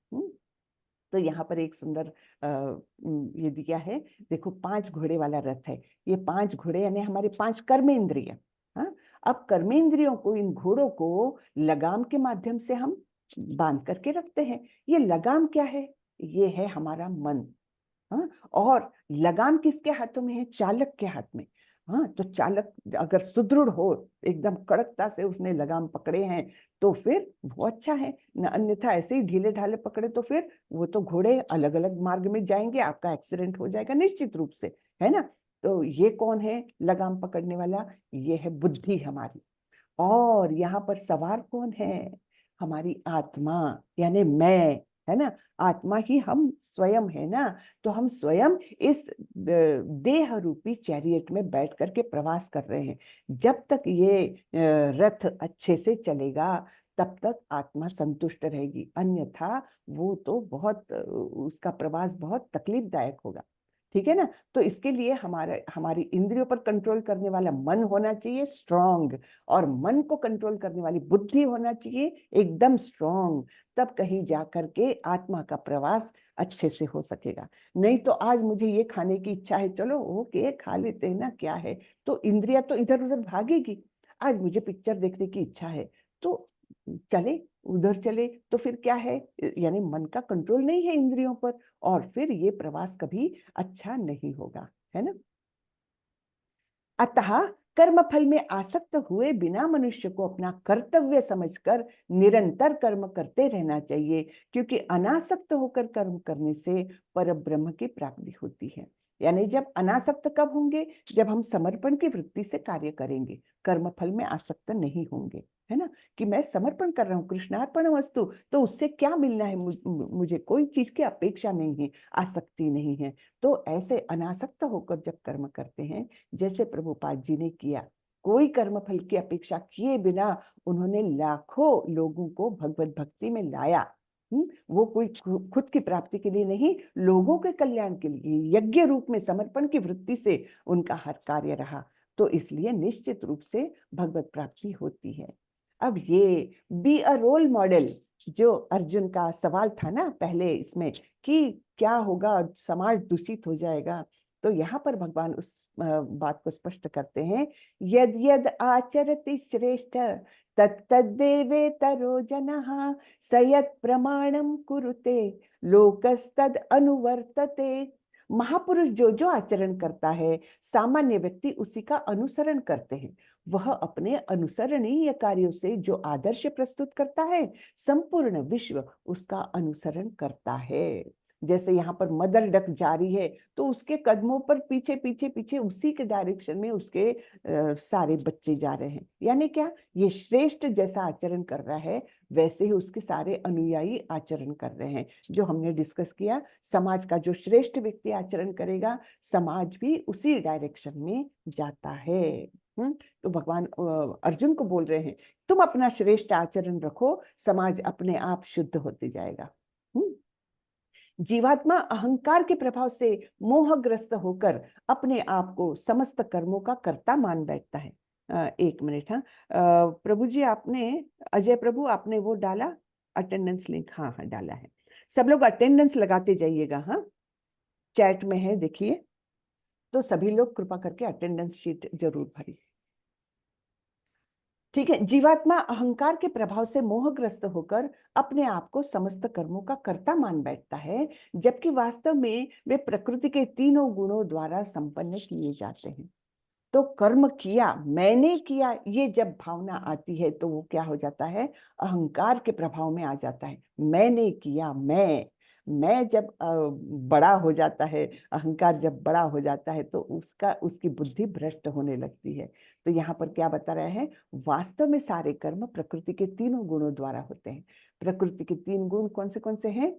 तो यहाँ पर एक सुंदर ये दिया है, देखो 5 घोड़े वाला रथ है। ये 5 घोड़े यानी हमारे 5 कर्मेंद्रिय। हाँ, अब कर्मेंद्रियों को, इन घोड़ों को लगाम के माध्यम से हम बांध करके रखते हैं। ये लगाम क्या है, ये है हमारा मन। हाँ, और लगाम किसके हाथों में है, चालक के हाथ में। हाँ, तो चालक अगर सुदृढ़ हो, एकदम कड़कता से उसने लगाम पकड़े हैं, तो फिर वो अच्छा है न, अन्यथा ऐसे ही ढीले ढाले पकड़े तो फिर वो तो घोड़े अलग अलग मार्ग में जाएंगे, आपका एक्सीडेंट हो जाएगा निश्चित रूप से, है ना। तो ये कौन है लगाम पकड़ने वाला, ये है बुद्धि हमारी। और यहाँ पर सवार कौन है, हमारी आत्मा, यानी मैं, है ना। आत्मा ही हम स्वयं है ना। तो हम स्वयं इस देह रूपी चैरियट में बैठ करके प्रवास कर रहे हैं। जब तक ये रथ अच्छे से चलेगा तब तक आत्मा संतुष्ट रहेगी, अन्यथा वो तो बहुत उसका प्रवास बहुत तकलीफदायक होगा। ठीक है ना। तो इसके लिए हमारी इंद्रियों पर कंट्रोल करने वाला मन होना चाहिए स्ट्रांग, और मन को कंट्रोल करने वाली बुद्धि होना चाहिए एकदम स्ट्रांग। तब कहीं जा करके आत्मा का प्रवास अच्छे से हो सकेगा। नहीं तो आज मुझे ये खाने की इच्छा है, चलो ओके खा लेते हैं ना, क्या है, तो इंद्रिया तो इधर उधर भागेगी। आज मुझे पिक्चर देखने की इच्छा है, तो चले, उधर चले, तो फिर क्या है, यानी मन का कंट्रोल नहीं है इंद्रियों पर, और फिर ये प्रवास कभी अच्छा नहीं होगा, है ना। अतः कर्मफल में आसक्त हुए बिना मनुष्य को अपना कर्तव्य समझकर निरंतर कर्म करते रहना चाहिए, क्योंकि अनासक्त होकर कर्म करने से परब्रह्म की प्राप्ति होती है। यानी जब अनासक्त कब होंगे, जब हम समर्पण की वृत्ति से कार्य करेंगे, कर्मफल में आसक्त नहीं होंगे, है ना, कि मैं समर्पण कर रहा हूँ, कृष्णार्पण वस्तु, तो उससे क्या मिलना है, मुझे कोई चीज की अपेक्षा नहीं है, आसक्ति नहीं है। तो ऐसे अनासक्त होकर जब कर्म करते हैं, जैसे प्रभुपाद जी ने किया, कोई कर्मफल की अपेक्षा किए बिना उन्होंने लाखों लोगों को भगवत भक्ति में लाया। वो कोई खुद की प्राप्ति के लिए नहीं, लोगों के कल्याण के लिए यज्ञ रूप में समर्पण की वृत्ति से उनका हर कार्य रहा, तो इसलिए निश्चित रूप से भगवत प्राप्ति होती है। अब ये बी अ रोल मॉडल, जो अर्जुन का सवाल था ना पहले इसमें, कि क्या होगा, समाज दूषित हो जाएगा, तो यहाँ पर भगवान उस बात को स्पष्ट करते हैं, यद यद आचरति श्रेष्ठ तत्तद्देवेतरो जनः स यत् प्रमाणम कुरुते लोकस्तद अनुवर्तते। महापुरुष जो जो आचरण करता है, सामान्य व्यक्ति उसी का अनुसरण करते हैं। वह अपने अनुसरणीय कार्यों से जो आदर्श प्रस्तुत करता है, संपूर्ण विश्व उसका अनुसरण करता है। जैसे यहाँ पर मदर डक जा रही है, तो उसके कदमों पर पीछे पीछे पीछे उसी के डायरेक्शन में उसके सारे बच्चे जा रहे हैं। यानी क्या, ये श्रेष्ठ जैसा आचरण कर रहा है, वैसे ही उसके सारे अनुयायी आचरण कर रहे हैं। जो हमने डिस्कस किया, समाज का जो श्रेष्ठ व्यक्ति आचरण करेगा, समाज भी उसी डायरेक्शन में जाता है। तो भगवान अर्जुन को बोल रहे हैं, तुम अपना श्रेष्ठ आचरण रखो, समाज अपने आप शुद्ध होते जाएगा। जीवात्मा अहंकार के प्रभाव से मोहग्रस्त होकर अपने आप को समस्त कर्मों का कर्ता मान बैठता है। एक मिनट, हाँ, प्रभु जी आपने, अजय प्रभु आपने वो डाला अटेंडेंस लिंक, हाँ हाँ डाला है। सब लोग अटेंडेंस लगाते जाइएगा, हाँ, चैट में है देखिए, तो सभी लोग कृपा करके अटेंडेंस शीट जरूर भरिए। ठीक है, जीवात्मा अहंकार के प्रभाव से मोहग्रस्त होकर अपने आप को समस्त कर्मों का कर्ता मान बैठता है, जबकि वास्तव में वे प्रकृति के तीनों गुणों द्वारा संपन्न किए जाते हैं। तो कर्म किया, मैंने किया, ये जब भावना आती है तो वो क्या हो जाता है, अहंकार के प्रभाव में आ जाता है। मैंने किया, मैं जब बड़ा हो जाता है, अहंकार जब बड़ा हो जाता है, तो उसकी बुद्धि भ्रष्ट होने लगती है। तो यहाँ पर क्या बता रहा है, वास्तव में सारे कर्म प्रकृति के तीनों गुणों द्वारा होते हैं। प्रकृति के तीन गुण कौन से हैं,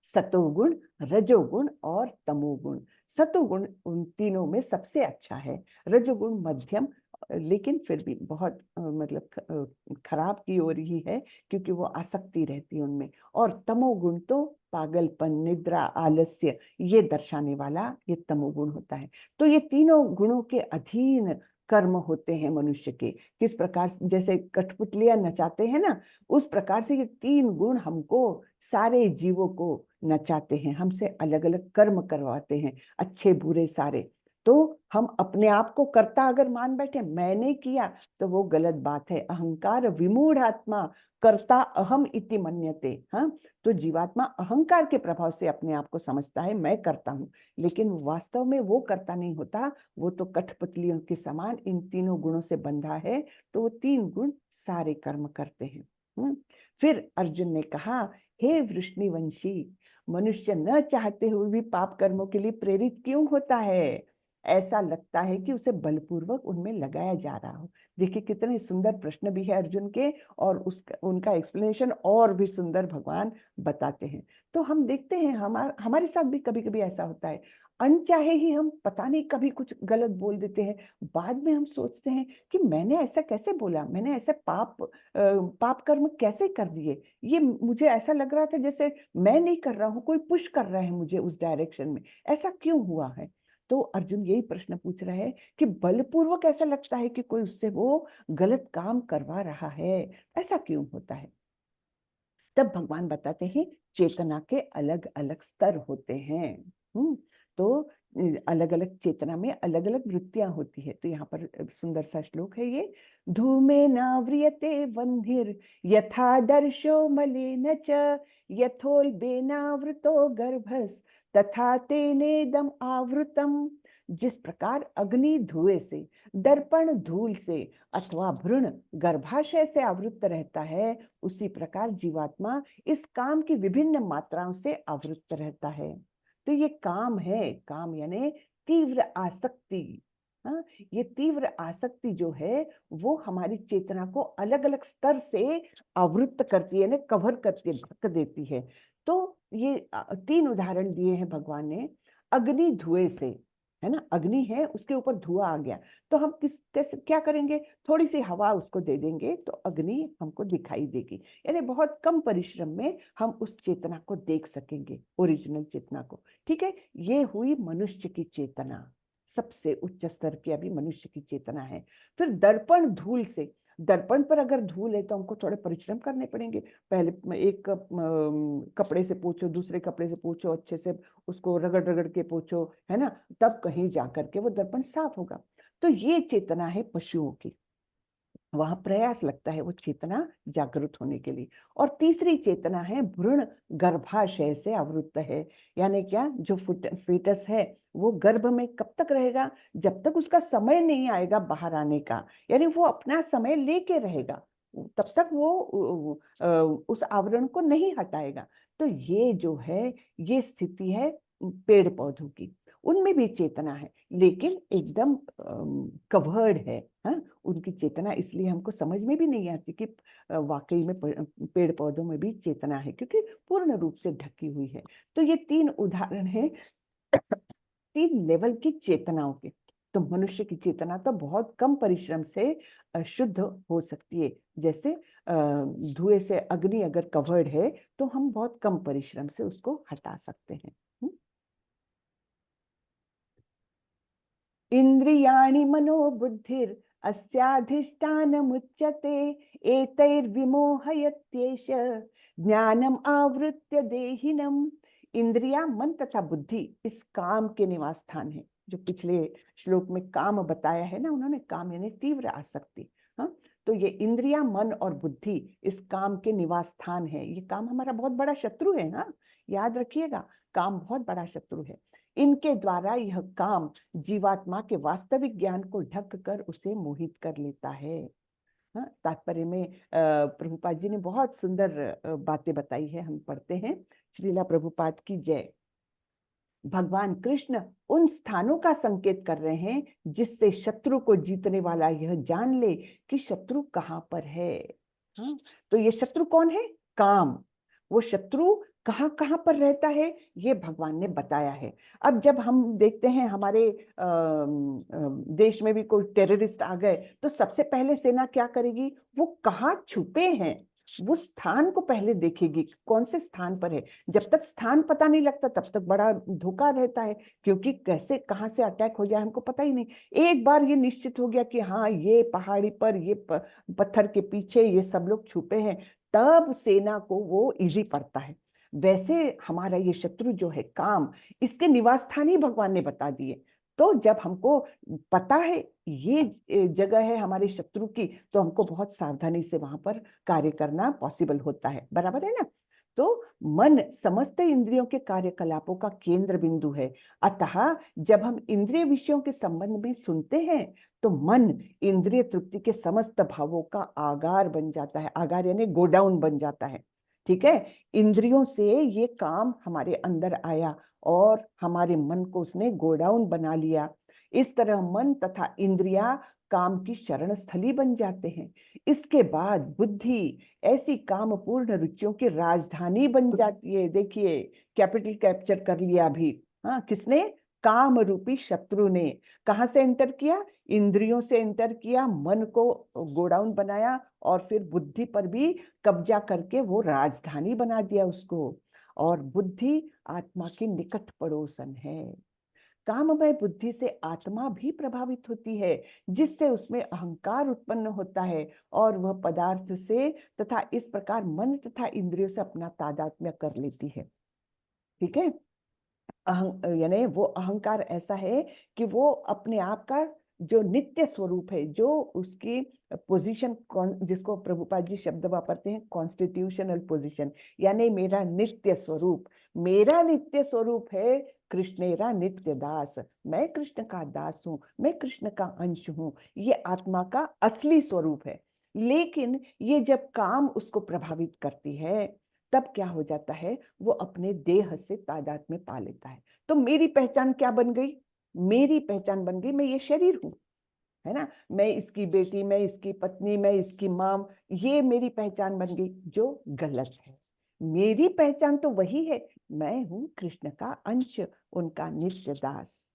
सतोगुण, रजोगुण और तमोगुण। सतोगुण उन तीनों में सबसे अच्छा है, रजोगुण मध्यम, लेकिन फिर भी बहुत मतलब खराब की ओर ही है, क्योंकि वो आसक्ति रहती है उनमें। और तमोगुण तो पागलपन, निद्रा, आलस्य, ये दर्शाने वाला ये तमोगुण होता है। तो ये तीनों गुणों के अधीन कर्म होते हैं मनुष्य के। किस प्रकार, जैसे कठपुतलियां नचाते हैं ना, उस प्रकार से ये तीन गुण हमको, सारे जीवों को नचाते हैं, हमसे अलग अलग कर्म करवाते हैं, अच्छे बुरे सारे। तो हम अपने आप को कर्ता अगर मान बैठे, मैंने किया, तो वो गलत बात है। अहंकार विमूढ़ आत्मा कर्ता अहम इति मन्यते। हाँ, तो जीवात्मा अहंकार के प्रभाव से अपने आप को समझता है मैं करता हूँ, लेकिन वास्तव में वो कर्ता नहीं होता, वो तो कठपुतलियों के समान इन तीनों गुणों से बंधा है, तो वो तीन गुण सारे कर्म करते हैं। फिर अर्जुन ने कहा, हे वृष्णिवंशी, मनुष्य न चाहते हुए भी पाप कर्मों के लिए प्रेरित क्यों होता है? ऐसा लगता है कि उसे बलपूर्वक उनमें लगाया जा रहा हो। देखिए कितने सुंदर प्रश्न भी है अर्जुन के, और उनका एक्सप्लेनेशन और भी सुंदर भगवान बताते हैं। तो हम देखते हैं, हमारे साथ भी कभी कभी ऐसा होता है, अनचाहे ही हम पता नहीं कभी कुछ गलत बोल देते हैं, बाद में हम सोचते हैं कि मैंने ऐसा कैसे बोला, मैंने ऐसे पाप कर्म कैसे कर दिए, ये मुझे ऐसा लग रहा था जैसे मैं नहीं कर रहा हूँ, कोई पुश कर रहा है मुझे उस डायरेक्शन में, ऐसा क्यों हुआ है? तो अर्जुन यही प्रश्न पूछ रहा है कि बलपूर्वक ऐसा लगता है कि कोई उससे वो गलत काम करवा रहा है, ऐसा क्यों होता है? तब भगवान बताते हैं, चेतना के अलग अलग स्तर होते हैं। तो अलग अलग चेतना में अलग अलग वृत्तियां होती है। तो यहाँ पर सुंदर सा श्लोक है ये, धूमे नाव्रियते वह्निर यथा दर्शो मलिन च यथोल्बेनावृतो गर्भस तथा तेनेदम आवृतम। जिस प्रकार अग्नि धुएं से, दर्पण धूल से अथवा भ्रूण गर्भाशय से आवृत रहता है, उसी प्रकार जीवात्मा इस काम की विभिन्न मात्राओं से आवृत रहता है। तो ये काम है, काम यानी तीव्र आसक्ति। हाँ, ये तीव्र आसक्ति जो है वो हमारी चेतना को अलग अलग स्तर से आवृत करती है, यानी कवर करती है, ढक देती है। तो ये 3 उदाहरण दिए हैं भगवान ने। अग्नि धुएं से, है ना, अग्नि है उसके ऊपर धुआं आ गया, तो हम कैसे क्या करेंगे, थोड़ी सी हवा उसको दे देंगे तो अग्नि हमको दिखाई देगी, यानी बहुत कम परिश्रम में हम उस चेतना को देख सकेंगे, ओरिजिनल चेतना को। ठीक है, ये हुई मनुष्य की चेतना, सबसे उच्च स्तर की अभी मनुष्य की चेतना है। फिर दर्पण धूल से, दर्पण पर अगर धूल है तो हमको थोड़े परिश्रम करने पड़ेंगे। पहले एक कपड़े से पोंछो, दूसरे कपड़े से पोंछो, अच्छे से उसको रगड़ रगड़ के पोंछो, है ना, तब कहीं जा करके वो दर्पण साफ होगा। तो ये चेतना है पशुओं की, वहां प्रयास लगता है वो चेतना जागृत होने के लिए। और तीसरी चेतना है भ्रूण गर्भाशय से आवृत्त है, यानी क्या, जो फीटस है वो गर्भ में कब तक रहेगा, जब तक उसका समय नहीं आएगा बाहर आने का, यानी वो अपना समय लेके रहेगा, तब तक वो उस आवरण को नहीं हटाएगा। तो ये जो है, ये स्थिति है पेड़ पौधों की, उनमें भी चेतना है लेकिन एकदम कवर्ड है। हाँ, उनकी चेतना इसलिए हमको समझ में भी नहीं आती कि वाकई में पेड़ पौधों में भी चेतना है, क्योंकि पूर्ण रूप से ढकी हुई है। तो ये 3 उदाहरण हैं 3 लेवल की चेतनाओं के। तो मनुष्य की चेतना तो बहुत कम परिश्रम से शुद्ध हो सकती है। जैसे धुएं से अग्नि अगर कवर्ड है तो हम बहुत कम परिश्रम से उसको हटा सकते हैं। इंद्रियाणि मनो बुद्धिर अस्याधिष्ठानमुच्यते एतैर्विमोहयत्येष ज्ञानम आवृत्य देहिनम। इंद्रिया, मन तथा बुद्धि इस काम के निवास स्थान है। जो पिछले श्लोक में काम बताया है ना उन्होंने, काम यानी तीव्र आसक्ति। हाँ, तो ये इंद्रिया, मन और बुद्धि इस काम के निवास स्थान है। ये काम हमारा बहुत बड़ा शत्रु है। हाँ, याद रखिएगा, काम बहुत बड़ा शत्रु है। इनके द्वारा यह काम जीवात्मा के वास्तविक ज्ञान को ढक कर उसे मोहित कर लेता है। हाँ, तात्पर्य में प्रभुपाद जी ने बहुत सुंदर बातें बताई है, हम पढ़ते हैं। श्रीला प्रभुपाद की जय। भगवान कृष्ण उन स्थानों का संकेत कर रहे हैं जिससे शत्रु को जीतने वाला यह जान ले कि शत्रु कहाँ पर है। हाँ, तो ये शत्रु कौन है, काम। वो शत्रु कहाँ कहाँ पर रहता है ये भगवान ने बताया है। अब जब हम देखते हैं हमारे देश में भी कोई टेररिस्ट आ गए तो सबसे पहले सेना क्या करेगी, वो कहाँ छुपे हैं वो स्थान को पहले देखेगी, कौन से स्थान पर है। जब तक स्थान पता नहीं लगता तब तक बड़ा धोखा रहता है, क्योंकि कैसे कहाँ से अटैक हो जाए हमको पता ही नहीं। एक बार ये निश्चित हो गया कि हाँ ये पहाड़ी पर, ये पत्थर के पीछे ये सब लोग छुपे हैं, तब सेना को वो इजी पड़ता है। वैसे हमारा ये शत्रु जो है काम, इसके निवास स्थान ही भगवान ने बता दिए। तो जब हमको पता है ये जगह है हमारे शत्रु की, तो हमको बहुत सावधानी से वहां पर कार्य करना पॉसिबल होता है, बराबर है ना। तो मन समस्त इंद्रियों के कार्यकलापों का केंद्र बिंदु है। अतः जब हम इंद्रिय विषयों के संबंध में सुनते हैं तो मन इंद्रिय तृप्ति के समस्त भावों का आगार बन जाता है। आगार यानी गोडाउन बन जाता है। ठीक है, इंद्रियों से ये काम हमारे अंदर आया और हमारे मन को उसने गोडाउन बना लिया। इस तरह मन तथा इंद्रिया काम की शरण स्थली बन जाते हैं। इसके बाद बुद्धि ऐसी काम पूर्ण रुचियों की राजधानी बन जाती है। देखिए, कैपिटल कैप्चर कर लिया अभी। हाँ, किसने, काम रूपी शत्रु ने। कहां से एंटर किया, इंद्रियों से एंटर किया, मन को गोडाउन बनाया और फिर बुद्धि पर भी कब्जा करके वो राजधानी बना दिया उसको। और बुद्धि आत्मा की निकट पड़ोसन है। काममय बुद्धि से आत्मा भी प्रभावित होती है, जिससे उसमें अहंकार उत्पन्न होता है और वह पदार्थ से तथा इस प्रकार मन तथा इंद्रियों से अपना तादात्म्य कर लेती है। ठीक है, यानी वो अहंकार ऐसा है कि वो अपने आप का जो नित्य स्वरूप है, जो उसकी पोजीशन, जिसको प्रभुपाद जी शब्द वापरते हैं कॉन्स्टिट्यूशनल पोजीशन, यानी मेरा नित्य स्वरूप है कृष्णेरा नित्य दास। मैं कृष्ण का दास हूँ, मैं कृष्ण का अंश हूँ, ये आत्मा का असली स्वरूप है। लेकिन ये जब काम उसको प्रभावित करती है, तब क्या हो जाता है, वो अपने देह से तादात्म्य पा लेता है। तो मेरी पहचान क्या बन गई? मेरी पहचान बन गई मैं ये शरीर हूं, है ना, मैं इसकी बेटी, मैं इसकी पत्नी, मैं इसकी माँ, ये मेरी पहचान बन गई, जो गलत है। मेरी पहचान तो वही है, मैं हूं कृष्ण का अंश, उनका नित्य दास।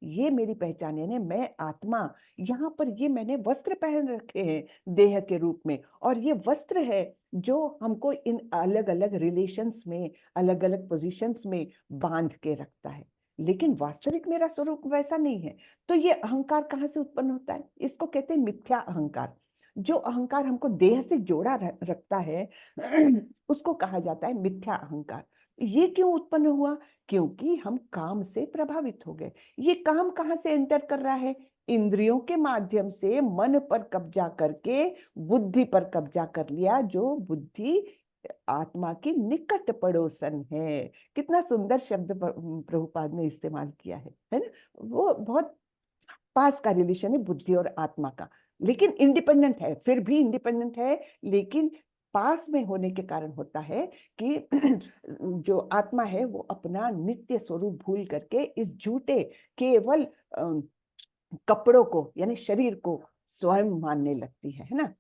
ये मेरी पहचान है। मैं आत्मा, यहाँ पर ये मैंने वस्त्र पहन रखे हैं देह के रूप में, और ये वस्त्र है जो हमको इन अलग अलग रिलेशंस में, अलग अलग पोजीशंस में बांध के रखता है। लेकिन वास्तविक मेरा स्वरूप वैसा नहीं है। तो ये अहंकार कहाँ से उत्पन्न होता है? इसको कहते हैं मिथ्या अहंकार। जो अहंकार हमको देह से जोड़ा रखता है उसको कहा जाता है मिथ्या अहंकार। ये क्यों उत्पन्न हुआ? क्योंकि हम काम से प्रभावित हो गए। ये काम कहाँ से एंटर कर रहा है? इंद्रियों के माध्यम से मन पर कब्जा करके बुद्धि पर कब्जा कर लिया, जो बुद्धि आत्मा की निकट पड़ोसन है। कितना सुंदर शब्द प्रभुपाद ने इस्तेमाल किया है ना? वो बहुत पास का रिलेशन है बुद्धि और आत्मा का, लेकिन इंडिपेंडेंट है, फिर भी इंडिपेंडेंट है, लेकिन पास में होने के कारण होता है कि जो आत्मा है वो अपना नित्य स्वरूप भूल करके इस झूठे केवल कपड़ों को, यानी शरीर को स्वयं मानने लगती है ना।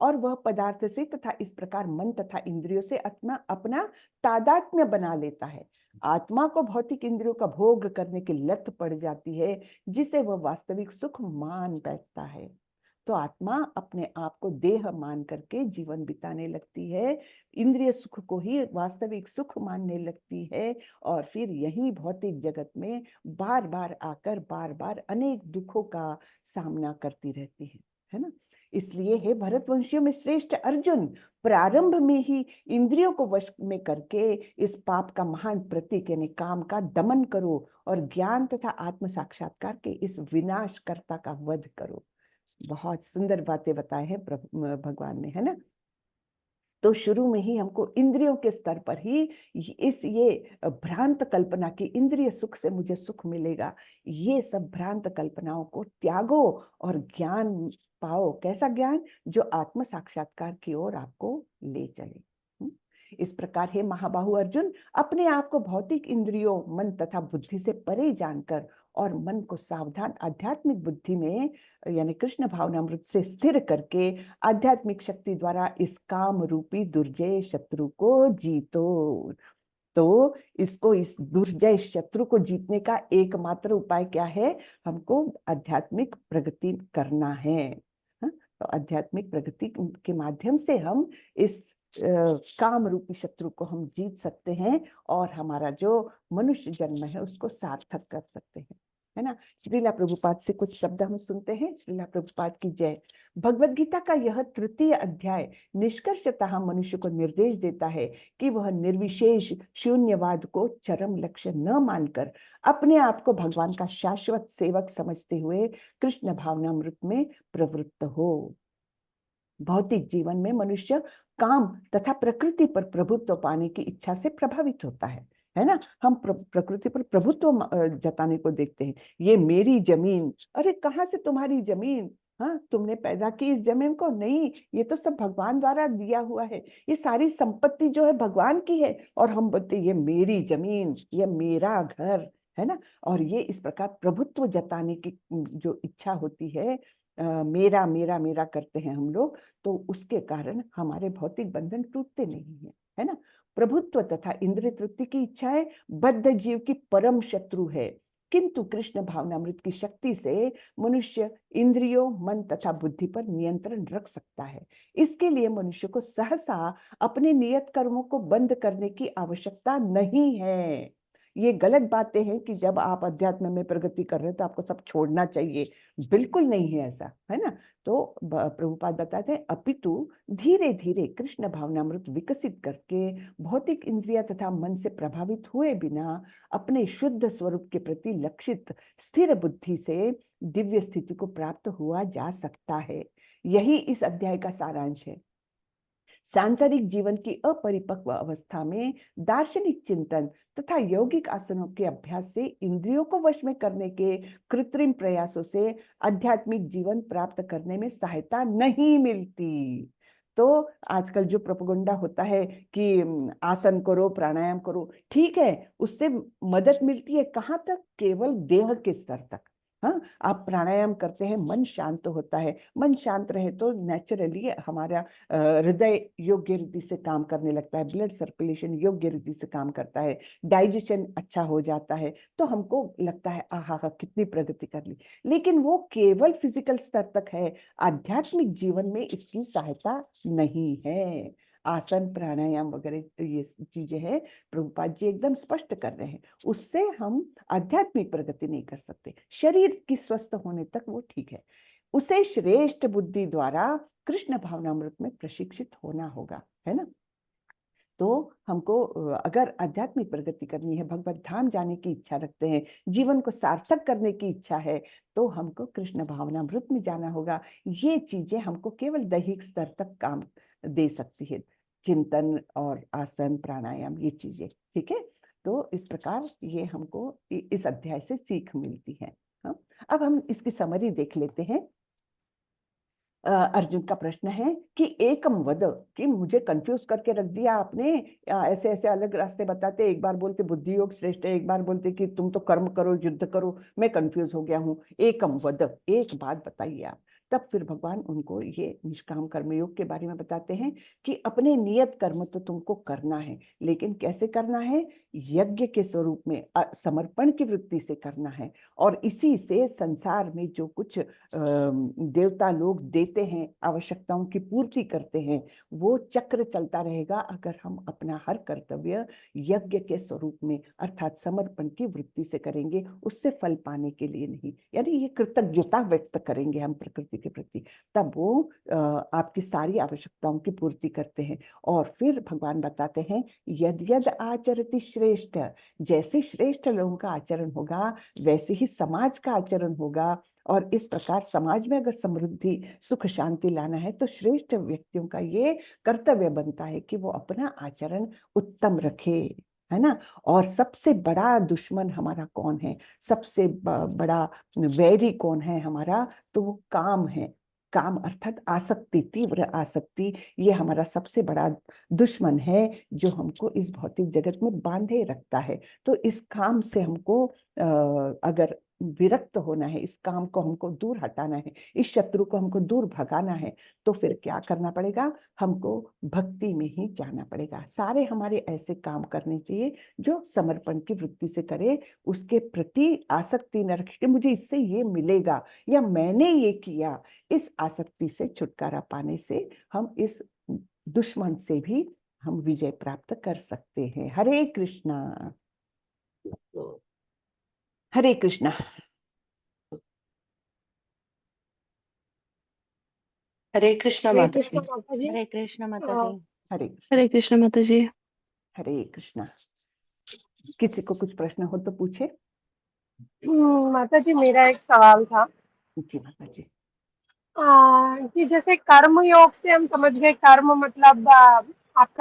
और वह पदार्थ से तथा इस प्रकार मन तथा इंद्रियों से आत्मा अपना तादात्म्य बना लेता है। आत्मा को भौतिक इंद्रियों का भोग करने की लत पड़ जाती है, जिसे वह वास्तविक सुख मान बैठता है। तो आत्मा अपने आप को देह मान करके जीवन बिताने लगती है, इंद्रिय सुख को ही वास्तविक सुख मानने लगती है, और फिर यही भौतिक जगत में बार बार आकर बार बार अनेक दुखों का सामना करती रहती है ना। इसलिए हे भरतवंशियों में श्रेष्ठ अर्जुन, प्रारंभ में ही इंद्रियों को वश में करके इस पाप का महान प्रतीक यानी काम का दमन करो, और ज्ञान तथा आत्म साक्षात्कार के इस विनाशकर्ता का वध करो। बहुत सुंदर बातें बताए हैं भगवान ने, है ना। तो शुरू में ही हमको इंद्रियों के स्तर पर ही ये भ्रांत कल्पना की इंद्रिय सुख से मुझे सुख मिलेगा, ये सब भ्रांत कल्पनाओं को त्यागो और ज्ञान पाओ। कैसा ज्ञान? जो आत्म साक्षात्कार की ओर आपको ले चले। इस प्रकार हे महाबाहु अर्जुन, अपने आप को भौतिक इंद्रियों, मन तथा बुद्धि से परे जानकर और मन को सावधान आध्यात्मिक बुद्धि में यानी कृष्ण भावनामृत से स्थिर करके आध्यात्मिक शक्ति द्वारा इस काम रूपी दुर्जय शत्रु को जीतो। तो इस दुर्जय शत्रु को जीतने का एकमात्र उपाय क्या है? हमको आध्यात्मिक प्रगति करना है। तो आध्यात्मिक प्रगति के माध्यम से हम इस काम रूपी शत्रु को हम जीत सकते हैं, और हमारा जो मनुष्य जन्म है उसको सार्थक कर सकते हैं, है ना। श्रीला प्रभुपाद से कुछ शब्द हम सुनते हैं। श्रीला प्रभुपाद की जय। भगवद गीता का यह तृतीय अध्याय निष्कर्षतः मनुष्य को निर्देश देता है कि वह निर्विशेष शून्यवाद को चरम लक्ष्य न मानकर अपने आप को भगवान का शाश्वत सेवक समझते हुए कृष्ण भावनामृत में प्रवृत्त हो। भौतिक जीवन में मनुष्य काम तथा प्रकृति पर प्रभुत्व पाने की इच्छा से प्रभावित होता है ना। हम प्रकृति पर प्रभुत्व जताने को देखते हैं। ये मेरी जमीन, अरे कहाँ से तुम्हारी जमीन? हाँ, तुमने पैदा की इस जमीन को? नहीं, ये तो सब भगवान द्वारा दिया हुआ है, ये सारी संपत्ति जो है भगवान की है, और हम बोलते ये मेरी जमीन, ये मेरा घर, है ना। और ये इस प्रकार प्रभुत्व जताने की जो इच्छा होती है, मेरा मेरा मेरा करते हैं हम लोग, तो उसके कारण हमारे भौतिक बंधन टूटते नहीं है ना। प्रभुत्व तथा इंद्रिय तृप्ति की इच्छाएं बद्ध जीव की परम शत्रु है, किंतु कृष्ण भावनामृत की शक्ति से मनुष्य इंद्रियों, मन तथा बुद्धि पर नियंत्रण रख सकता है। इसके लिए मनुष्य को सहसा अपने नियत कर्मों को बंद करने की आवश्यकता नहीं है। ये गलत बातें हैं कि जब आप अध्यात्म में प्रगति कर रहे हैं तो आपको सब छोड़ना चाहिए, बिल्कुल नहीं है ऐसा, है ना। तो प्रभुपाद बताते हैं अपितु धीरे धीरे कृष्ण भावनामृत विकसित करके भौतिक इंद्रिया तथा मन से प्रभावित हुए बिना अपने शुद्ध स्वरूप के प्रति लक्षित स्थिर बुद्धि से दिव्य स्थिति को प्राप्त हुआ जा सकता है। यही इस अध्याय का सारांश है। सांसारिक जीवन की अपरिपक्व अवस्था में दार्शनिक चिंतन तथा यौगिक आसनों के अभ्यास से इंद्रियों को वश में करने के कृत्रिम प्रयासों से आध्यात्मिक जीवन प्राप्त करने में सहायता नहीं मिलती। तो आजकल जो प्रोपगंडा होता है कि आसन करो, प्राणायाम करो, ठीक है, उससे मदद मिलती है, कहाँ तक? केवल देह के स्तर तक। हाँ, आप प्राणायाम करते हैं, मन शांत होता है, मन शांत रहे तो नेचुरली हमारा हृदय योग्य रीति से काम करने लगता है, ब्लड सर्कुलेशन योग्य रीति से काम करता है, डाइजेशन अच्छा हो जाता है, तो हमको लगता है आहा हा कितनी प्रगति कर ली। लेकिन वो केवल फिजिकल स्तर तक है, आध्यात्मिक जीवन में इसकी सहायता नहीं है। आसन प्राणायाम वगैरह ये चीजें हैं, प्रभुपाद जी एकदम स्पष्ट कर रहे हैं, उससे हम आध्यात्मिक प्रगति नहीं कर सकते। शरीर की स्वस्थ होने तक वो ठीक है, उसे श्रेष्ठ बुद्धि द्वारा कृष्ण भावनामृत में प्रशिक्षित होना होगा, है ना। तो हमको अगर आध्यात्मिक प्रगति करनी है, भगवत धाम जाने की इच्छा रखते हैं, जीवन को सार्थक करने की इच्छा है, तो हमको कृष्ण भावनामृत में जाना होगा। ये चीजें हमको केवल दैहिक स्तर तक काम दे सकती है, चिंतन और आसन प्राणायाम ये चीजें, ठीक है। तो इस प्रकार ये हमको इस अध्याय से सीख मिलती है। हाँ, अब हम इसकी समरी देख लेते हैं। अर्जुन का प्रश्न है कि एकम वद, कि मुझे कंफ्यूज करके रख दिया आपने, ऐसे ऐसे अलग रास्ते बताते, एक बार बोलते बुद्धि योग श्रेष्ठ है, एक बार बोलते कि तुम तो कर्म करो युद्ध करो, मैं कंफ्यूज हो गया हूँ, एकम वद, एक बात बताइए आप। तब फिर भगवान उनको ये निष्काम कर्मयोग के बारे में बताते हैं कि अपने नियत कर्म तो तुमको करना है, लेकिन कैसे करना है? यज्ञ के स्वरूप में समर्पण की वृत्ति से करना है, और इसी से संसार में जो कुछ देवता लोग देते हैं, आवश्यकताओं की पूर्ति करते हैं, वो चक्र चलता रहेगा अगर हम अपना हर कर्तव्य यज्ञ के स्वरूप में अर्थात समर्पण की वृत्ति से करेंगे, उससे फल पाने के लिए नहीं, यानी ये कृतज्ञता व्यक्त करेंगे हम प्रकृति के प्रति, तब वो आपकी सारी आवश्यकताओं की पूर्ति करते हैं। और फिर भगवान बताते हैं यद यद आचरति श्रेष्ठ, जैसे श्रेष्ठ लोगों का आचरण होगा वैसे ही समाज का आचरण होगा, और इस प्रकार समाज में अगर समृद्धि सुख शांति लाना है तो श्रेष्ठ व्यक्तियों का ये कर्तव्य बनता है कि वो अपना आचरण उत्तम रखे, है ना। और सबसे बड़ा दुश्मन हमारा कौन है? सबसे बड़ा वैरी कौन है हमारा? तो वो काम है। काम अर्थात आसक्ति, तीव्र आसक्ति, ये हमारा सबसे बड़ा दुश्मन है जो हमको इस भौतिक जगत में बांधे रखता है। तो इस काम से हमको अगर विरक्त होना है, इस काम को हमको दूर हटाना है, इस शत्रु को हमको दूर भगाना है, तो फिर क्या करना पड़ेगा? हमको भक्ति में ही जाना पड़ेगा। सारे हमारे ऐसे काम करने चाहिए जो समर्पण की वृत्ति से करे, उसके प्रति आसक्ति न रखे कि मुझे इससे ये मिलेगा या मैंने ये किया। इस आसक्ति से छुटकारा पाने से हम इस दुश्मन से भी हम विजय प्राप्त कर सकते हैं। हरे कृष्णा। हरे कृष्णा। हरे कृष्णा हरे माता कृष्ण जी। माता जी। हरे कृष्ण माता जी। हरे हरे कृष्ण माता जी। हरे कृष्णा। किसी को कुछ प्रश्न हो तो पूछे। माता जी मेरा एक सवाल था जी माता जी। कि जैसे कर्म योग से हम समझ गए, कर्म मतलब आपका